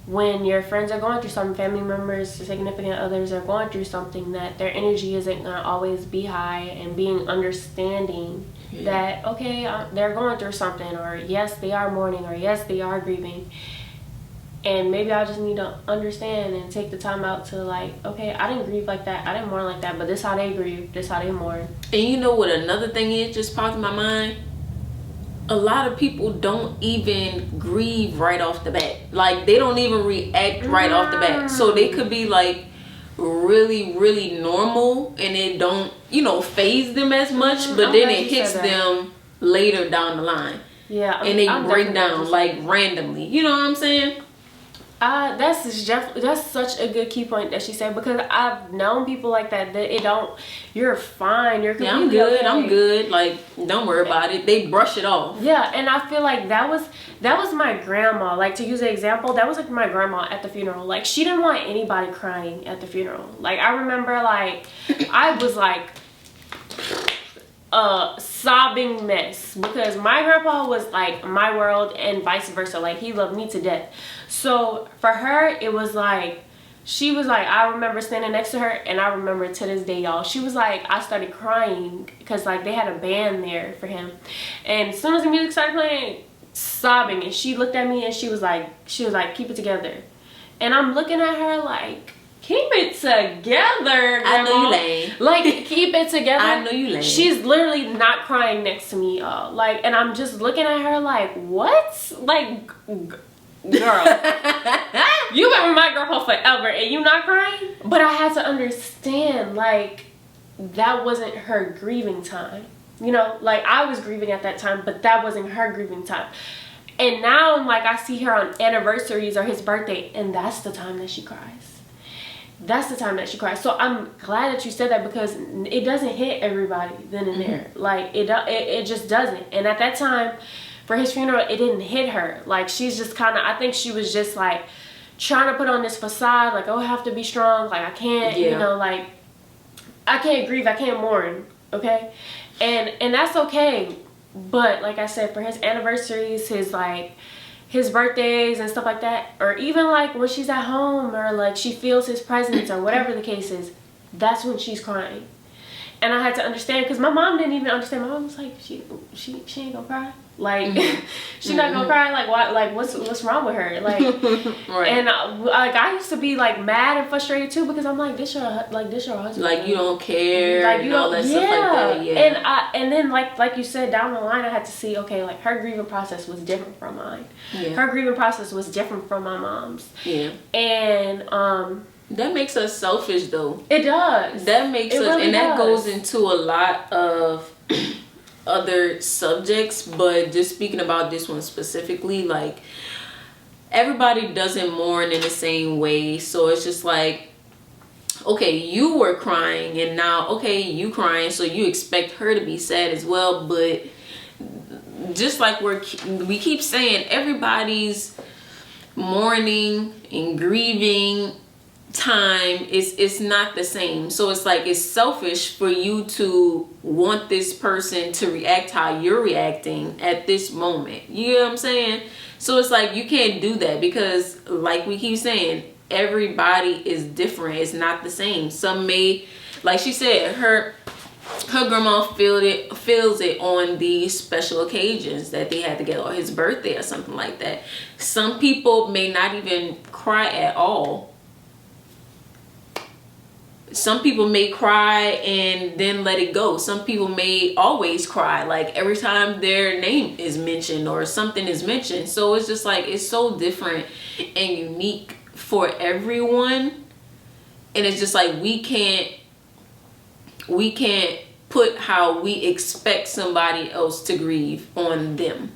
when your friends are going through something, family members, significant others are going through something, that their energy isn't going to always be high, and being understanding that, okay, they're going through something, or yes, they are mourning, or yes, they are grieving. And maybe I just need to understand and take the time out to, like, okay, I didn't grieve like that, I didn't mourn like that, but this how they grieve, this how they mourn. And you know what another thing is, just popped in my mind? A lot of people don't even grieve right off the bat. Like, they don't even react right off the bat. So they could be like really, really normal, and it don't, you know, phase them as much, but then it hits them later down the line. Yeah. And they break down like randomly. You know what I'm saying? That's such a good key point that she said, because I've known people like that you're fine, you're completely okay. I'm good, like, don't worry about it. They brush it off. Yeah, and I feel like that was my grandma. Like, to use an example, that was like my grandma at the funeral. Like, she didn't want anybody crying at the funeral. Like, I remember, like, I was like a sobbing mess, because my grandpa was like my world and vice versa. Like, he loved me to death. So for her, it was like, she was like, I remember standing next to her, and I remember to this day, y'all, she was like, I started crying because, like, they had a band there for him, and as soon as the music started playing, sobbing, and she looked at me and she was like, keep it together. And I'm looking at her like, keep it together, Grandma. I know you lame. Like, keep it together. I know you lame. She's literally not crying next to me, y'all. Like, and I'm just looking at her like, what? Like, girl, you been with my grandpa forever and you not crying? But I had to understand, like, that wasn't her grieving time. You know, like, I was grieving at that time, but that wasn't her grieving time. And now, like, I see her on anniversaries or his birthday, and that's the time that she cries. that's the time that she cries. So I'm glad that you said that, because it doesn't hit everybody then and there. Like it just doesn't. And at that time, for his funeral, it didn't hit her. Like she's just kind of, I think she was just like trying to put on this facade, like, oh, I have to be strong. Like I can't, you know, like I can't grieve, I can't mourn. Okay, and that's okay. But like I said, for his anniversaries, his birthdays and stuff like that, or even like when she's at home, or like she feels his presence, or whatever the case is, that's when she's crying. And I had to understand, because my mom didn't even understand. My mom was like, she ain't gonna cry. Like, she's not gonna cry. Like, what? Like, what's wrong with her? Like, right. And like I used to be like mad and frustrated too, because I'm like, this your husband. Like you don't care. Like you don't. Stuff like that. Yeah. And then like you said, down the line, I had to see, okay, like her grieving process was different from mine. Yeah. Her grieving process was different from my mom's. Yeah. And that makes us selfish, though. It does. That makes us, really, and that goes into a lot of other subjects, but just speaking about this one specifically, like everybody doesn't mourn in the same way. So it's just like, okay, you were crying, and now, okay, you crying, so you expect her to be sad as well. But just like we keep saying, everybody's mourning and grieving time it's not the same. So it's like, it's selfish for you to want this person to react how you're reacting at this moment. You know what I'm saying? So it's like, you can't do that, because like we keep saying, everybody is different. It's not the same. Some may, like she said, her grandma feels it on these special occasions that they had together, or his birthday or something like that. Some people may not even cry at all. Some people may cry and then let it go. Some people may always cry, like every time their name is mentioned or something is mentioned. So it's just like, it's so different and unique for everyone. And it's just like, we can't put how we expect somebody else to grieve on them.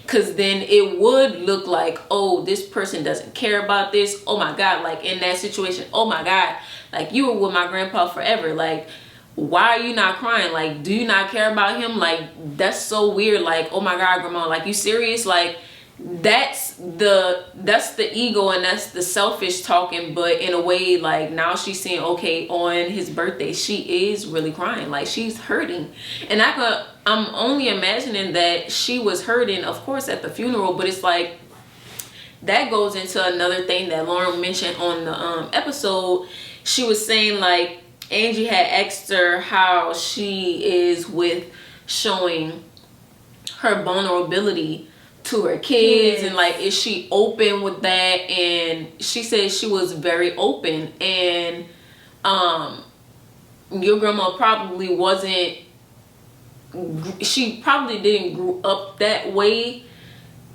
Because then it would look like, oh, this person doesn't care about this. Oh my God, like in that situation, oh my God, like you were with my grandpa forever. Like, why are you not crying? Like, do you not care about him? Like, that's so weird. Like, oh my God, grandma, like you serious? Like, that's the ego, and that's the selfish talking. But in a way, like now she's saying, okay, on his birthday, she is really crying. Like she's hurting. And I'm only imagining that she was hurting, of course, at the funeral. But it's like, that goes into another thing that Lauren mentioned on the episode. She was saying, like, Angie had asked her how she is with showing her vulnerability to her kids, and like, is she open with that? And she said she was very open. And your grandma probably wasn't, she probably didn't grow up that way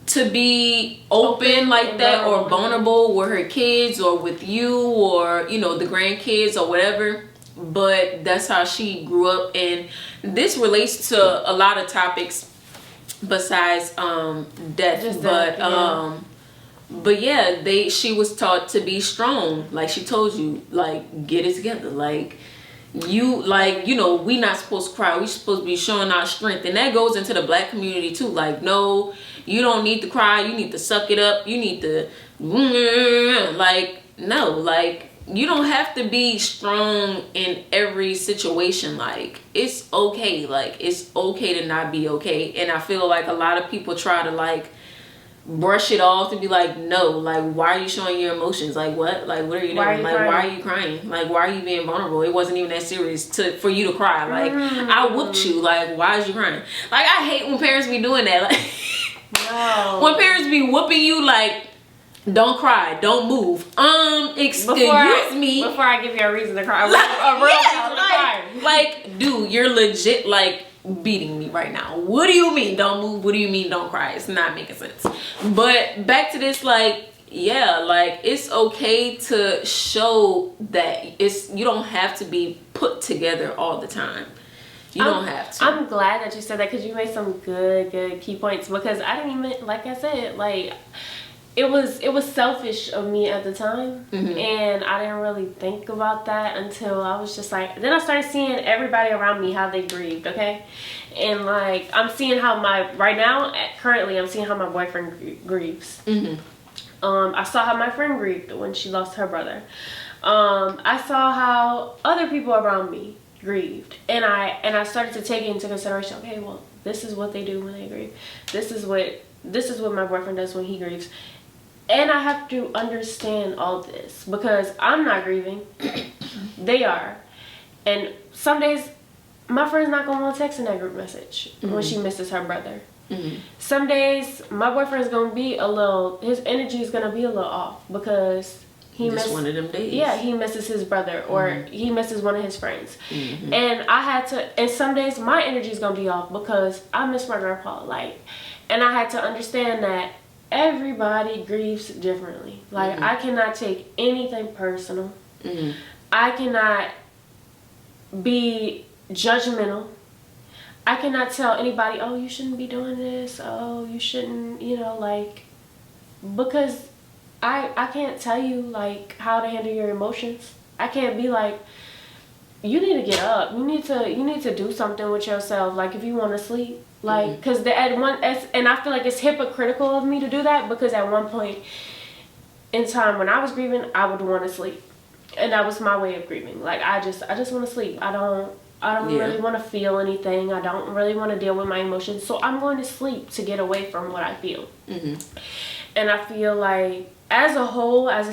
to be open like that, or vulnerable with her kids or with you, or you know, the grandkids or whatever. But that's how she grew up. And this relates to a lot of topics besides death. Just but yeah, she was taught to be strong. Like she told you, like, get it together. Like, you know, we not supposed to cry. We supposed to be showing our strength. And that goes into the Black community too. Like, no, you don't need to cry. You need to suck it up. You need to, like, no, like, you don't have to be strong in every situation. Like, it's okay. Like, it's okay to not be okay. And I feel like a lot of people try to, like, brush it off and be like, no, like, why are you showing your emotions? Like, what? Like, what are you doing? Like, why are you crying? Like, why are you being vulnerable? It wasn't even that serious for you to cry. Like, I whooped you. Like, why is you crying? Like, I hate when parents be doing that. Like, no. When parents be whooping you, like, don't cry, don't move. Excuse me. Before I give you a reason to cry, a real reason to cry. Like, dude, you're legit, like, beating me right now. What do you mean don't move? What do you mean don't cry? It's not making sense. But back to this, like, yeah, like, it's okay to show that you don't have to be put together all the time. You don't have to. I'm glad that you said that, because you made some good key points. Because I didn't even, like I said, like, it was selfish of me at the time, and I didn't really think about that until I was just like, then I started seeing everybody around me how they grieved, okay, and like I'm seeing how currently I'm seeing how my boyfriend grieves. I saw how my friend grieved when she lost her brother. I saw how other people around me grieved, and I started to take it into consideration. Okay, well, this is what they do when they grieve. This is what my boyfriend does when he grieves. And I have to understand all this because I'm not grieving. They are. And some days, my friend's not going to want to text in that group message when she misses her brother. Some days, my boyfriend's going to be his energy is going to be a little off because he misses one of them days. Yeah, he misses his brother or he misses one of his friends. And some days, my energy is going to be off because I miss my grandpa. And I had to understand that everybody grieves differently. I cannot take anything personal. I cannot be judgmental. I cannot tell anybody, oh, you shouldn't be doing this. Oh, you shouldn't, because I can't tell you how to handle your emotions. I can't be like, you need to get up. You need to do something with yourself. If you want to sleep. Because and I feel like it's hypocritical of me to do that because at one point in time when I was grieving, I would want to sleep, and that was my way of grieving. I just want to sleep. I don't really want to feel anything. I don't really want to deal with my emotions, so I'm going to sleep to get away from what I feel. And I feel like as a whole, as a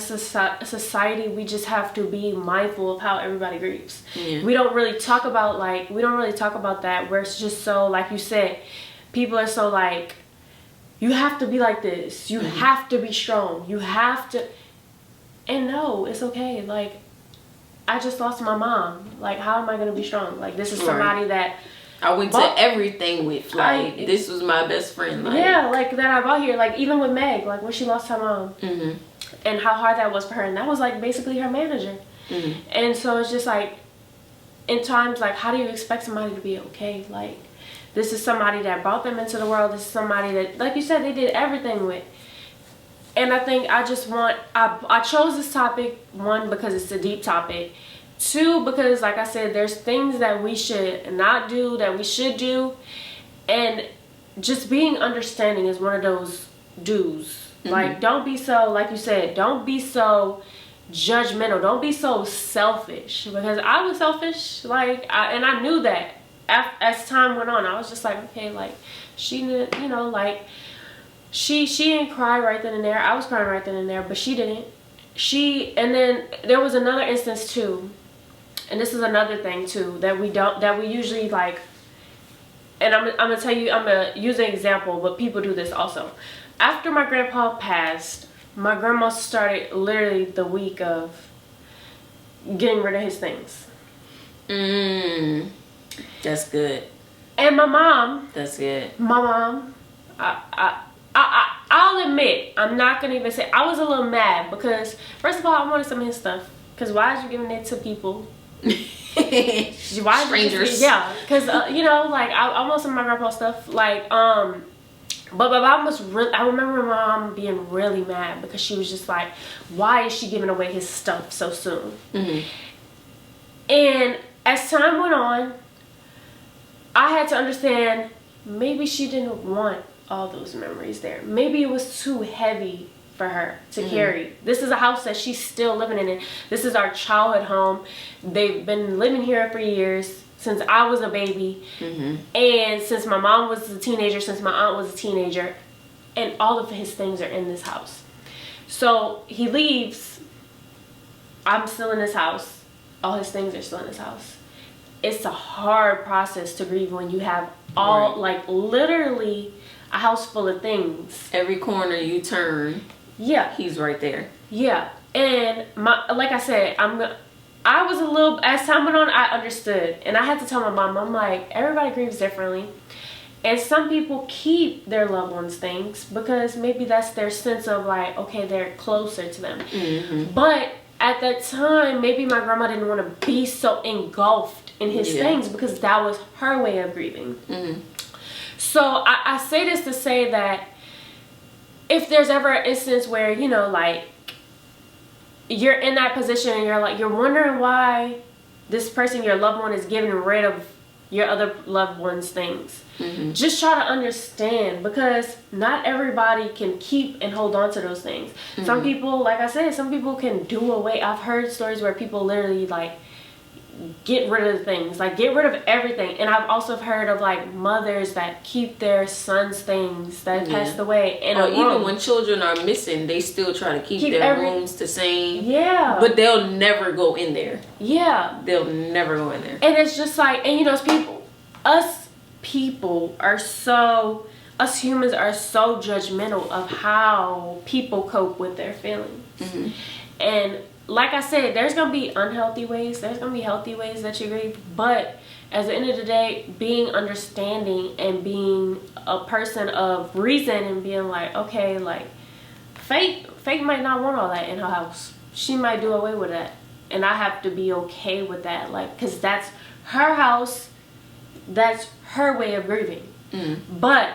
society, we just have to be mindful of how everybody grieves. We don't really talk about that where it's just so, like you said, people are so you have to be like this. You have to be strong. You have to. And no, it's okay. I just lost my mom. How am I going to be strong? This is somebody that I went to everything with. This was my best friend. That I bought here. Even with Meg, when she lost her mom. And how hard that was for her. And that was, basically her manager. And so it's just, in times, how do you expect somebody to be okay? This is somebody that brought them into the world. This is somebody that, like you said, they did everything with. And I think I chose this topic, one, because it's a deep topic. Two, because like I said, there's things that we should not do that we should do. And just being understanding is one of those do's. Don't be so, like you said, don't be so judgmental. Don't be so selfish. Because I was selfish. And I knew that as time went on. I was just okay, she didn't, she didn't cry right then and there. I was crying right then and there, but she didn't. And then there was another instance too. And this is another thing too that we usually and I'm gonna tell you, I'm gonna use an example, but people do this also. After my grandpa passed, my grandma started literally the week of getting rid of his things. That's good. And my mom. That's good. My mom. I'll admit, I'm not gonna even say I was a little mad because first of all, I wanted some of his stuff. Because why is you giving it to people? Strangers. Yeah, because I want some of my grandpa's stuff. But my mom was really. I remember my mom being really mad because she was just why is she giving away his stuff so soon? And as time went on, I had to understand maybe she didn't want all those memories there. Maybe it was too heavy for her to carry. This is a house that she's still living in. This is our childhood home. They've been living here for years, since I was a baby, and since my mom was a teenager, since my aunt was a teenager, and all of his things are in this house. So he leaves, I'm still in this house, all his things are still in this house. It's a hard process to grieve when you have all, literally a house full of things. Every corner you turn, he's right there. Yeah, and like I said, I was a little, as time went on, I understood. And I had to tell my mom, I'm everybody grieves differently. And some people keep their loved ones' things because maybe that's their sense of okay, they're closer to them. But at that time, maybe my grandma didn't want to be so engulfed in his things because that was her way of grieving. So I say this to say that if there's ever an instance where, you know, like, you're in that position and you're wondering why this person, your loved one, is getting rid of your other loved one's things. Mm-hmm. Just try to understand, because not everybody can keep and hold on to those things. Mm-hmm. Some people, like I said, some people can do away. I've heard stories where people literally, like, get rid of things, like, get rid of everything. And I've also heard of, like, mothers that keep their sons' things that passed away in a room. Even when children are missing, they still try to keep their rooms the same. Yeah. But they'll never go in there. Yeah. They'll never go in there. And it's just like, and you know, us humans are so judgmental of how people cope with their feelings. Mm-hmm. And like I said, there's going to be unhealthy ways. There's going to be healthy ways that you grieve. But at the end of the day, being understanding and being a person of reason and being like, okay, like, Faithe might not want all that in her house. She might do away with that. And I have to be okay with that. Like, because that's her house. That's her way of grieving. Mm-hmm. But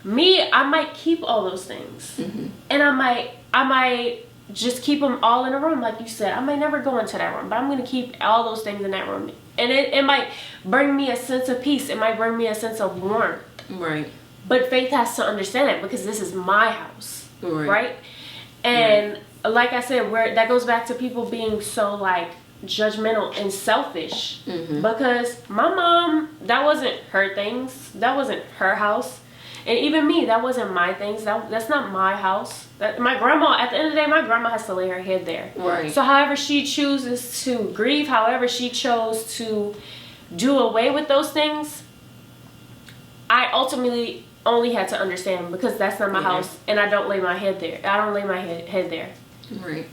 me, I might keep all those things. Mm-hmm. And I might just keep them all in a room, like you said. I might never go into that room, but I'm going to keep all those things in that room. And it might bring me a sense of peace. It might bring me a sense of warmth. Right. But Faithe has to understand it, because this is my house. Right? And like I said, that goes back to people being so, like, judgmental and selfish. Mm-hmm. Because my mom, that wasn't her things. That wasn't her house. And even me, that wasn't my things. That's not my house. My grandma, at the end of the day, my grandma has to lay her head there. Right. So however she chooses to grieve, however she chose to do away with those things, I ultimately only had to understand, because that's not my house, and I don't lay my head there. I don't lay my head there. Right.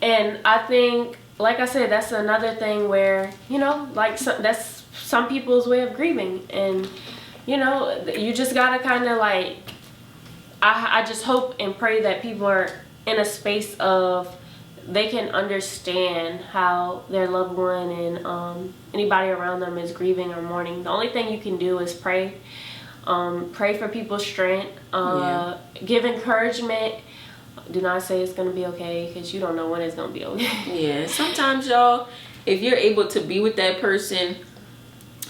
And I think, like I said, that's another thing where, you know, like, that's some people's way of grieving. And, you know, you just gotta kind of, like, I just hope and pray that people are in a space of they can understand how their loved one and anybody around them is grieving or mourning. The only thing you can do is pray. Pray for people's strength. Give encouragement. Do not say it's going to be okay, because you don't know when it's going to be okay. Yeah. Sometimes, y'all, if you're able to be with that person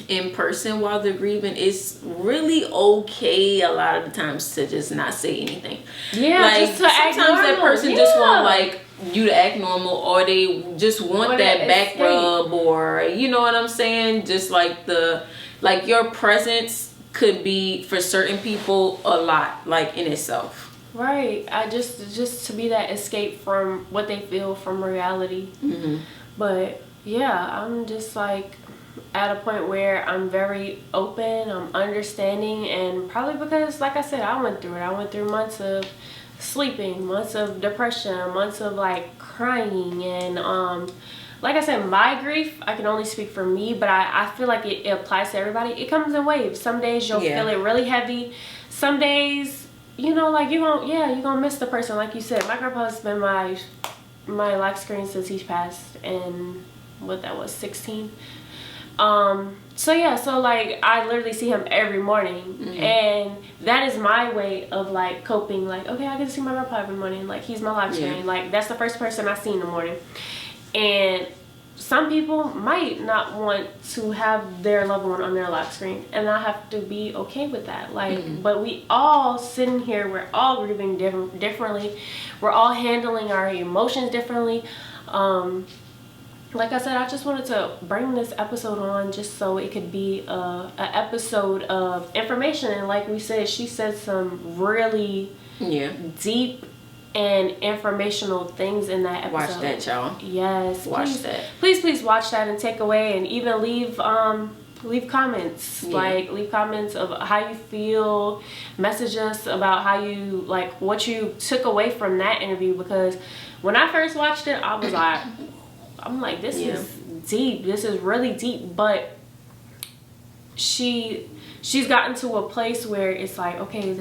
in person while they're grieving, it's really okay a lot of the times to just not say anything. Yeah, like, just to act normal. Sometimes that person just want, like, you to act normal, or they just want that back rub, or, you know what I'm saying? Just like your presence could be, for certain people, a lot, like, in itself. Right. I just to be that escape from what they feel from reality. Mm-hmm. But yeah, I'm just, like, at a point where I'm very open, I'm understanding, and probably because, like I said, I went through it. I went through months of sleeping, months of depression, months of, like, crying, and like I said, my grief, I can only speak for me, but I feel like it applies to everybody. It comes in waves. Some days you'll feel it really heavy. Some days, you know, like, you're gonna miss the person. Like you said, my grandpa's been my lock screen since he passed, and what that was, 16. So like, I literally see him every morning. Mm-hmm. And that is my way of, like, coping. Like, okay, I get to see my grandpa every morning. Like, he's my lock screen. Like, that's the first person I see in the morning. And some people might not want to have their loved one on their lock screen, and I have to be okay with that. Like, but we all sitting here, we're all grieving differently. We're all handling our emotions differently. Like I said, I just wanted to bring this episode on just so it could be an episode of information. And like we said, she said some really deep and informational things in that episode. Watch that, y'all. Yes. Watch that. Please watch that and take away, and even leave comments. Like, leave comments of how you feel. Message us about how you, like, what you took away from that interview, because when I first watched it, I was like, this is deep. This is really deep. But she's gotten to a place where it's like, okay,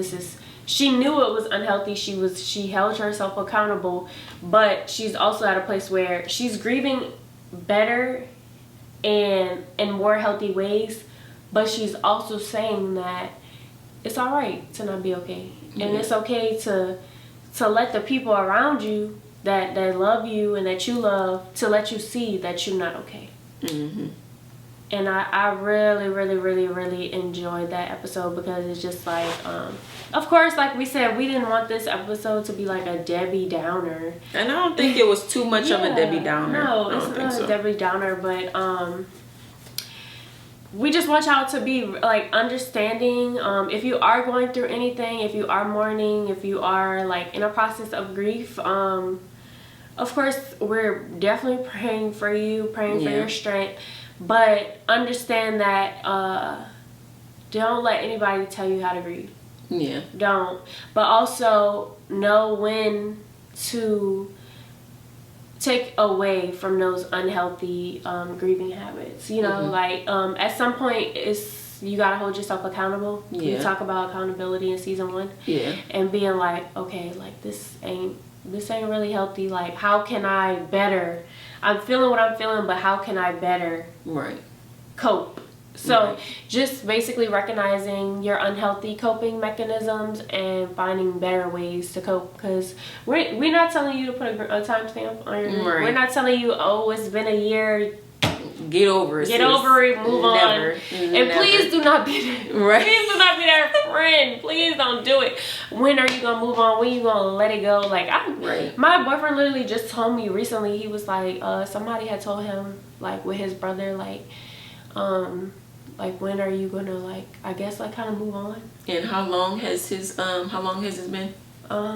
she knew it was unhealthy. She held herself accountable, but she's also at a place where she's grieving better and in more healthy ways, but she's also saying that it's all right to not be okay. And it's okay to to let the people around you that love you and that you love, to let you see that you're not okay. Mm-hmm. And I really, really, really, really enjoyed that episode because it's just like, of course, like we said, we didn't want this episode to be like a Debbie Downer. And I don't think it was too much of a Debbie Downer. No, it's not a Debbie Downer, but we just want y'all to be like understanding. If you are going through anything, if you are mourning, if you are like in a process of grief, of course, we're definitely praying for you, praying for your strength. But understand that don't let anybody tell you how to grieve. Yeah. Don't. But also know when to take away from those unhealthy grieving habits. You know, like at some point you gotta hold yourself accountable. Yeah. We talk about accountability in season 1. Yeah. And being like, okay, like this ain't really healthy. Like, how can I better? I'm feeling what I'm feeling, but how can I better cope? So just basically recognizing your unhealthy coping mechanisms and finding better ways to cope. Because we're not telling you to put a timestamp on your We're not telling you, oh, it's been a year. Get over it. Get over it. Move on. And please do not be that. Please do not be that friend. Please don't do it. When are you gonna move on? When you gonna let it go? Like my boyfriend literally just told me recently. He was like, somebody had told him like with his brother like when are you gonna like I guess like kind of move on. And how long has it been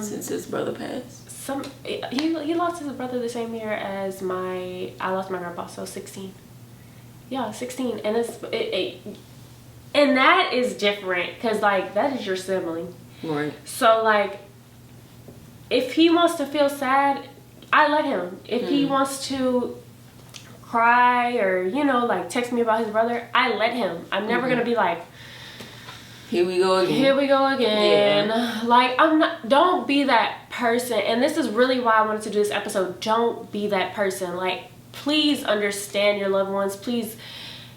since his brother passed? He lost his brother the same year as I lost my grandpa, so 16. Yeah, 16. And and that is different because like that is your sibling. Right. So like if he wants to feel sad, I let him. If he wants to cry or like text me about his brother, I let him. I'm never gonna be like, here we go again. Yeah. Like don't be that person. And this is really why I wanted to do this episode. Don't be that person. Like, please understand your loved ones. Please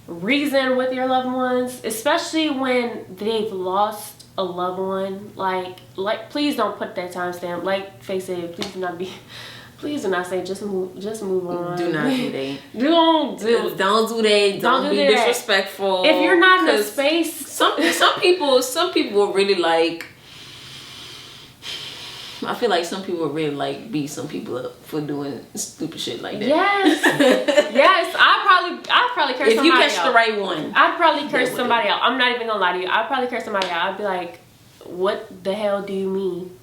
reason with your loved ones, especially when they've lost a loved one. Like please don't put that timestamp. Like Faithe said, please do not say just move on. Do not do that. Don't do that. Don't be disrespectful. If you're not in a space, some people really like. I feel like some people really like beat some people up for doing stupid shit like that. Yes, I'd probably curse somebody out. If you catch the right one, I'd probably curse somebody out. I'm not even gonna lie to you. I'd probably curse somebody out. I'd be like, "What the hell do you mean?"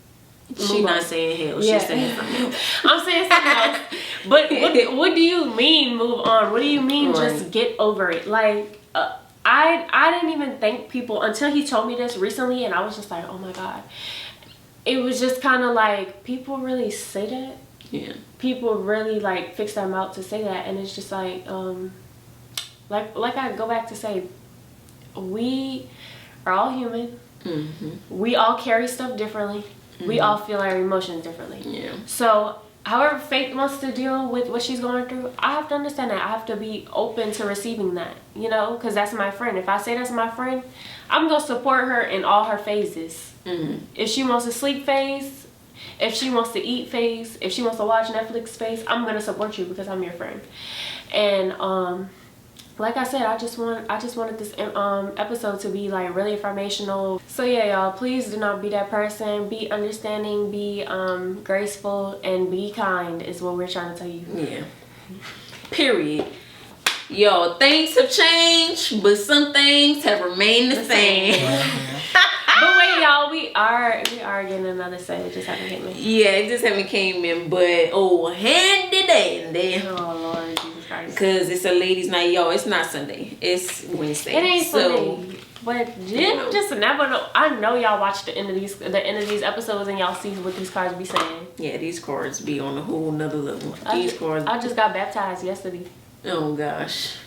She's not saying hell. She's saying something else. I'm saying something else. But what do you mean move on? What do you mean just get over it? Like I didn't even thank people until he told me this recently, and I was just like, oh my god. It was just kind of like, people really say that. Yeah. People really like fix their mouth to say that, and it's just like like I go back to say, we are all human. We all carry stuff differently. We all feel our emotions differently. Yeah. So however Faithe wants to deal with what she's going through, I have to understand that. I have to be open to receiving that, because that's my friend. If I say that's my friend, I'm going to support her in all her phases. If she wants to sleep phase, if she wants to eat phase, if she wants to watch Netflix phase, I'm going to support you because I'm your friend. And like I said, I just wanted this episode to be like really informational. So yeah, y'all, please do not be that person. Be understanding, be graceful, and be kind is what we're trying to tell you. Yeah. Period. Yo, things have changed, but some things have remained the same. But wait, y'all, we are getting another set. It just haven't came in. Yeah, it just haven't came in, but handy dandy. Oh Lord Jesus Christ. Cause it's a ladies' night, y'all. It's not Sunday. It's Wednesday. It ain't Sunday. But you just never know. I know y'all watch the end of these episodes and y'all see what these cards be saying. Yeah, these cards be on a whole nother level. I just got baptized yesterday. Oh gosh.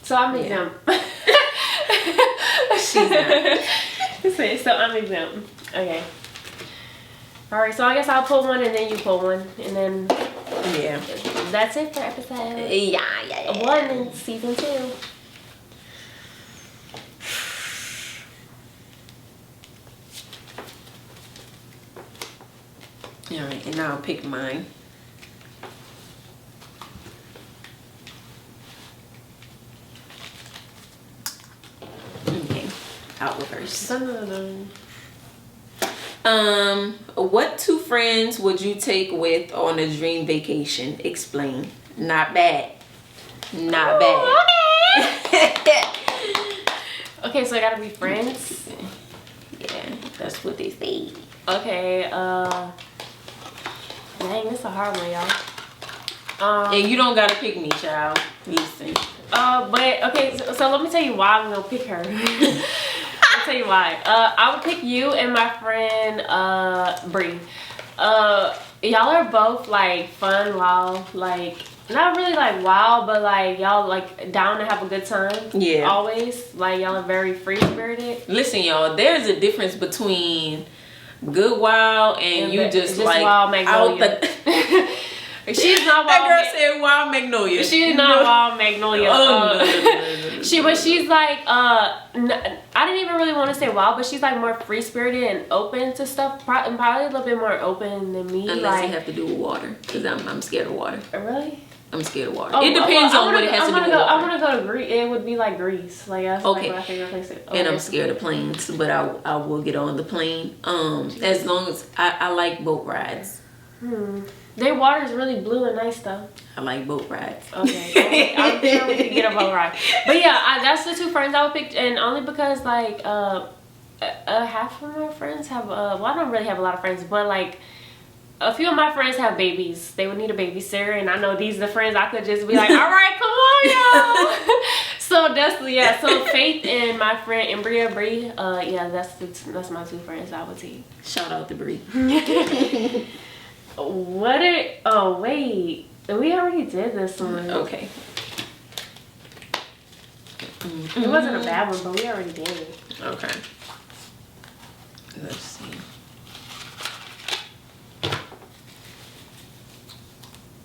So I'm exempt. She's not. So I'm exempt. Okay. Alright, so I guess I'll pull one and then you pull one. And then that's it for episode 1 in season 2. All right, and now I'll pick mine. Okay, out reverse. What two friends would you take with on a dream vacation? Explain. Not bad. Not bad. Okay. Okay, so I gotta be friends. Yeah, that's what they say. Okay, dang, it's a hard one, y'all. And you don't gotta pick me, child. Listen. But okay, so let me tell you why I'm gonna pick her. I'll tell you why. I would pick you and my friend Bree. Y'all are both like fun, wild, like not really like wild, but like y'all like down to have a good time. Yeah. Always. Like y'all are very free spirited. Listen, y'all, there's a difference between good wild and you just like wild magnolia. She's not wild. That girl said wild magnolia. She's not wild magnolia. No. She's like I didn't even really want to say wild, but she's like more free spirited and open to stuff. Probably a little bit more open than me. Unless like, it have to do with water, because I'm scared of water. Really? I'm scared of water. Oh, it depends on what it has to do with water. I want to go to Greece. It would be like Greece. Like that's okay. like my favorite place. And I'm scared of planes, but I will get on the plane. As long as I like boat rides. Their water is really blue and nice though. I like boat rides. Okay, I'm sure we could get a boat ride. But yeah, that's the two friends I would pick, and only because like half of my friends have well, I don't really have a lot of friends, but like a few of my friends have babies. They would need a babysitter, and I know these are the friends I could just be like, all right, come on, y'all. So that's So Faith and my friend Embria Bree, yeah, that's my two friends I would take. Shout out to Bree. Oh wait, we already did this one. Okay. It wasn't a bad one, but we already did it. Okay. Let's see.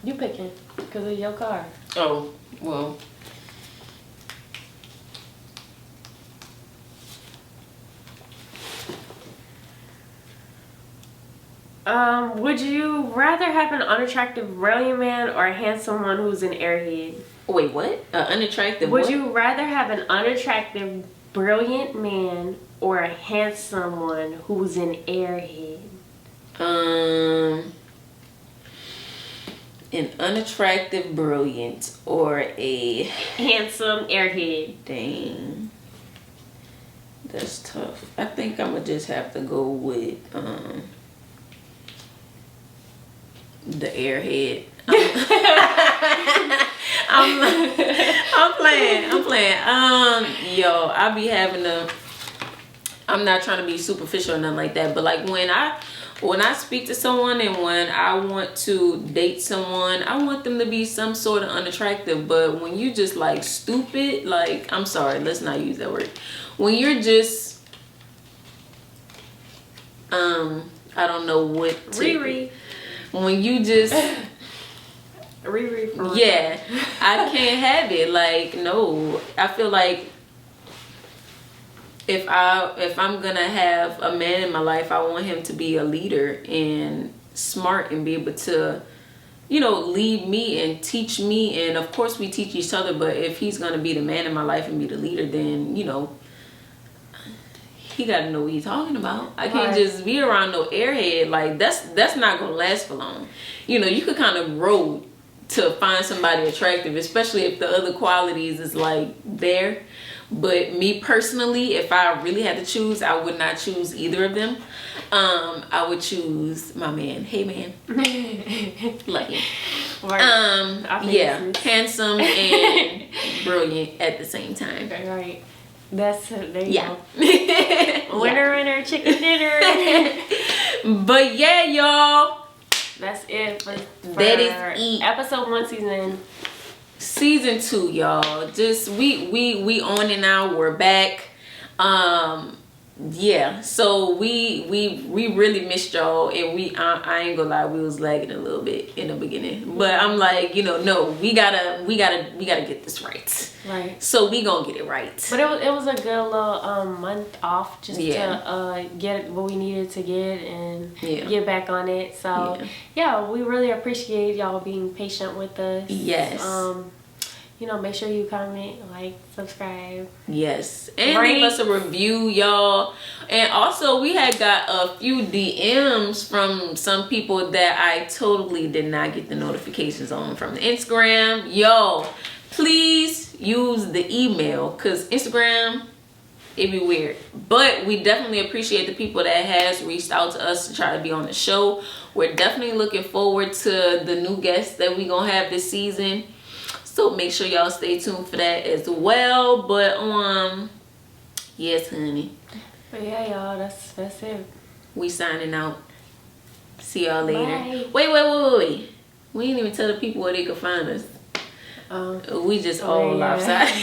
You picking because it's your car. Oh, well. Would you rather have an unattractive, brilliant man or a handsome one who's an airhead? Wait, what? Unattractive? Would what? you rather have an unattractive, brilliant man or a handsome one who's an airhead? An unattractive, brilliant, or a handsome airhead. Dang. That's tough. I think I'm gonna just have to go with the airhead. I'm playing. Yo, I be having I'm not trying to be superficial or nothing like that, but like when I speak to someone and when I want to date someone, I want them to be some sort of unattractive. But when you just like stupid, like, I'm sorry, let's not use that word. When you're just I don't know what Riri. When you just Riri. Yeah, I can't have it. Like, no, I feel like if I'm gonna have a man in my life, I want him to be a leader and smart and be able to, you know, lead me and teach me. And of course we teach each other, but if he's gonna be the man in my life and be the leader, then, you know, he gotta know what he's talking about. I can't just be around no airhead. Like, that's not gonna last for long. You know, you could kind of grow to find somebody attractive, especially if the other qualities is like there. But me personally, if I really had to choose, I would not choose either of them. I would choose my man. Hey, man. Lucky. Yeah, handsome and brilliant at the same time. Right. That's there you go. Winner, chicken dinner. But yeah, y'all. That's it for that is it. Episode 1, Season 2, y'all. Just we on it now. We're back. yeah, so we really missed y'all, and I ain't gonna lie, we was lagging a little bit in the beginning, but I'm like, no, we gotta get this right. So we gonna get it right. But it was a good little month off just to get what we needed to get and get back on it. So yeah, we really appreciate y'all being patient with us. Yes. Make sure you comment, like, subscribe. Yes. And leave us a review, y'all. And also, we had got a few DMs from some people that I totally did not get the notifications on from the Instagram. Yo, please use the email, because Instagram, it'd be weird. But we definitely appreciate the people that has reached out to us to try to be on the show. We're definitely looking forward to the new guests that we gonna have this season. So make sure y'all stay tuned for that as well. But yes, honey. But yeah, y'all, that's it. We signing out. See y'all later. Bye. Wait. We didn't even tell the people where they could find us. We just all lopsided.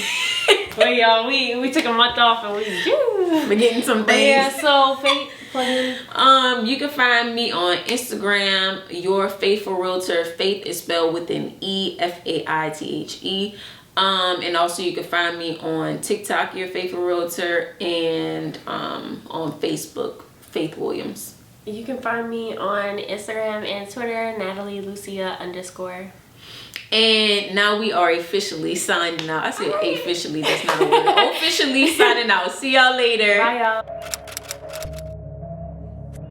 Well, y'all, we took a month off and we're getting some things. Yeah, so Faithe, plug in. You can find me on Instagram, Your Faithful Realtor. Faithe is spelled with an E, Faithe. And also you can find me on TikTok, Your Faithful Realtor, and on Facebook, Faithe Williams. You can find me on Instagram and Twitter, Natalie Lucia _. And now we are officially signing out. I said officially, that's not a word. Officially signing out. See y'all later. Bye, y'all.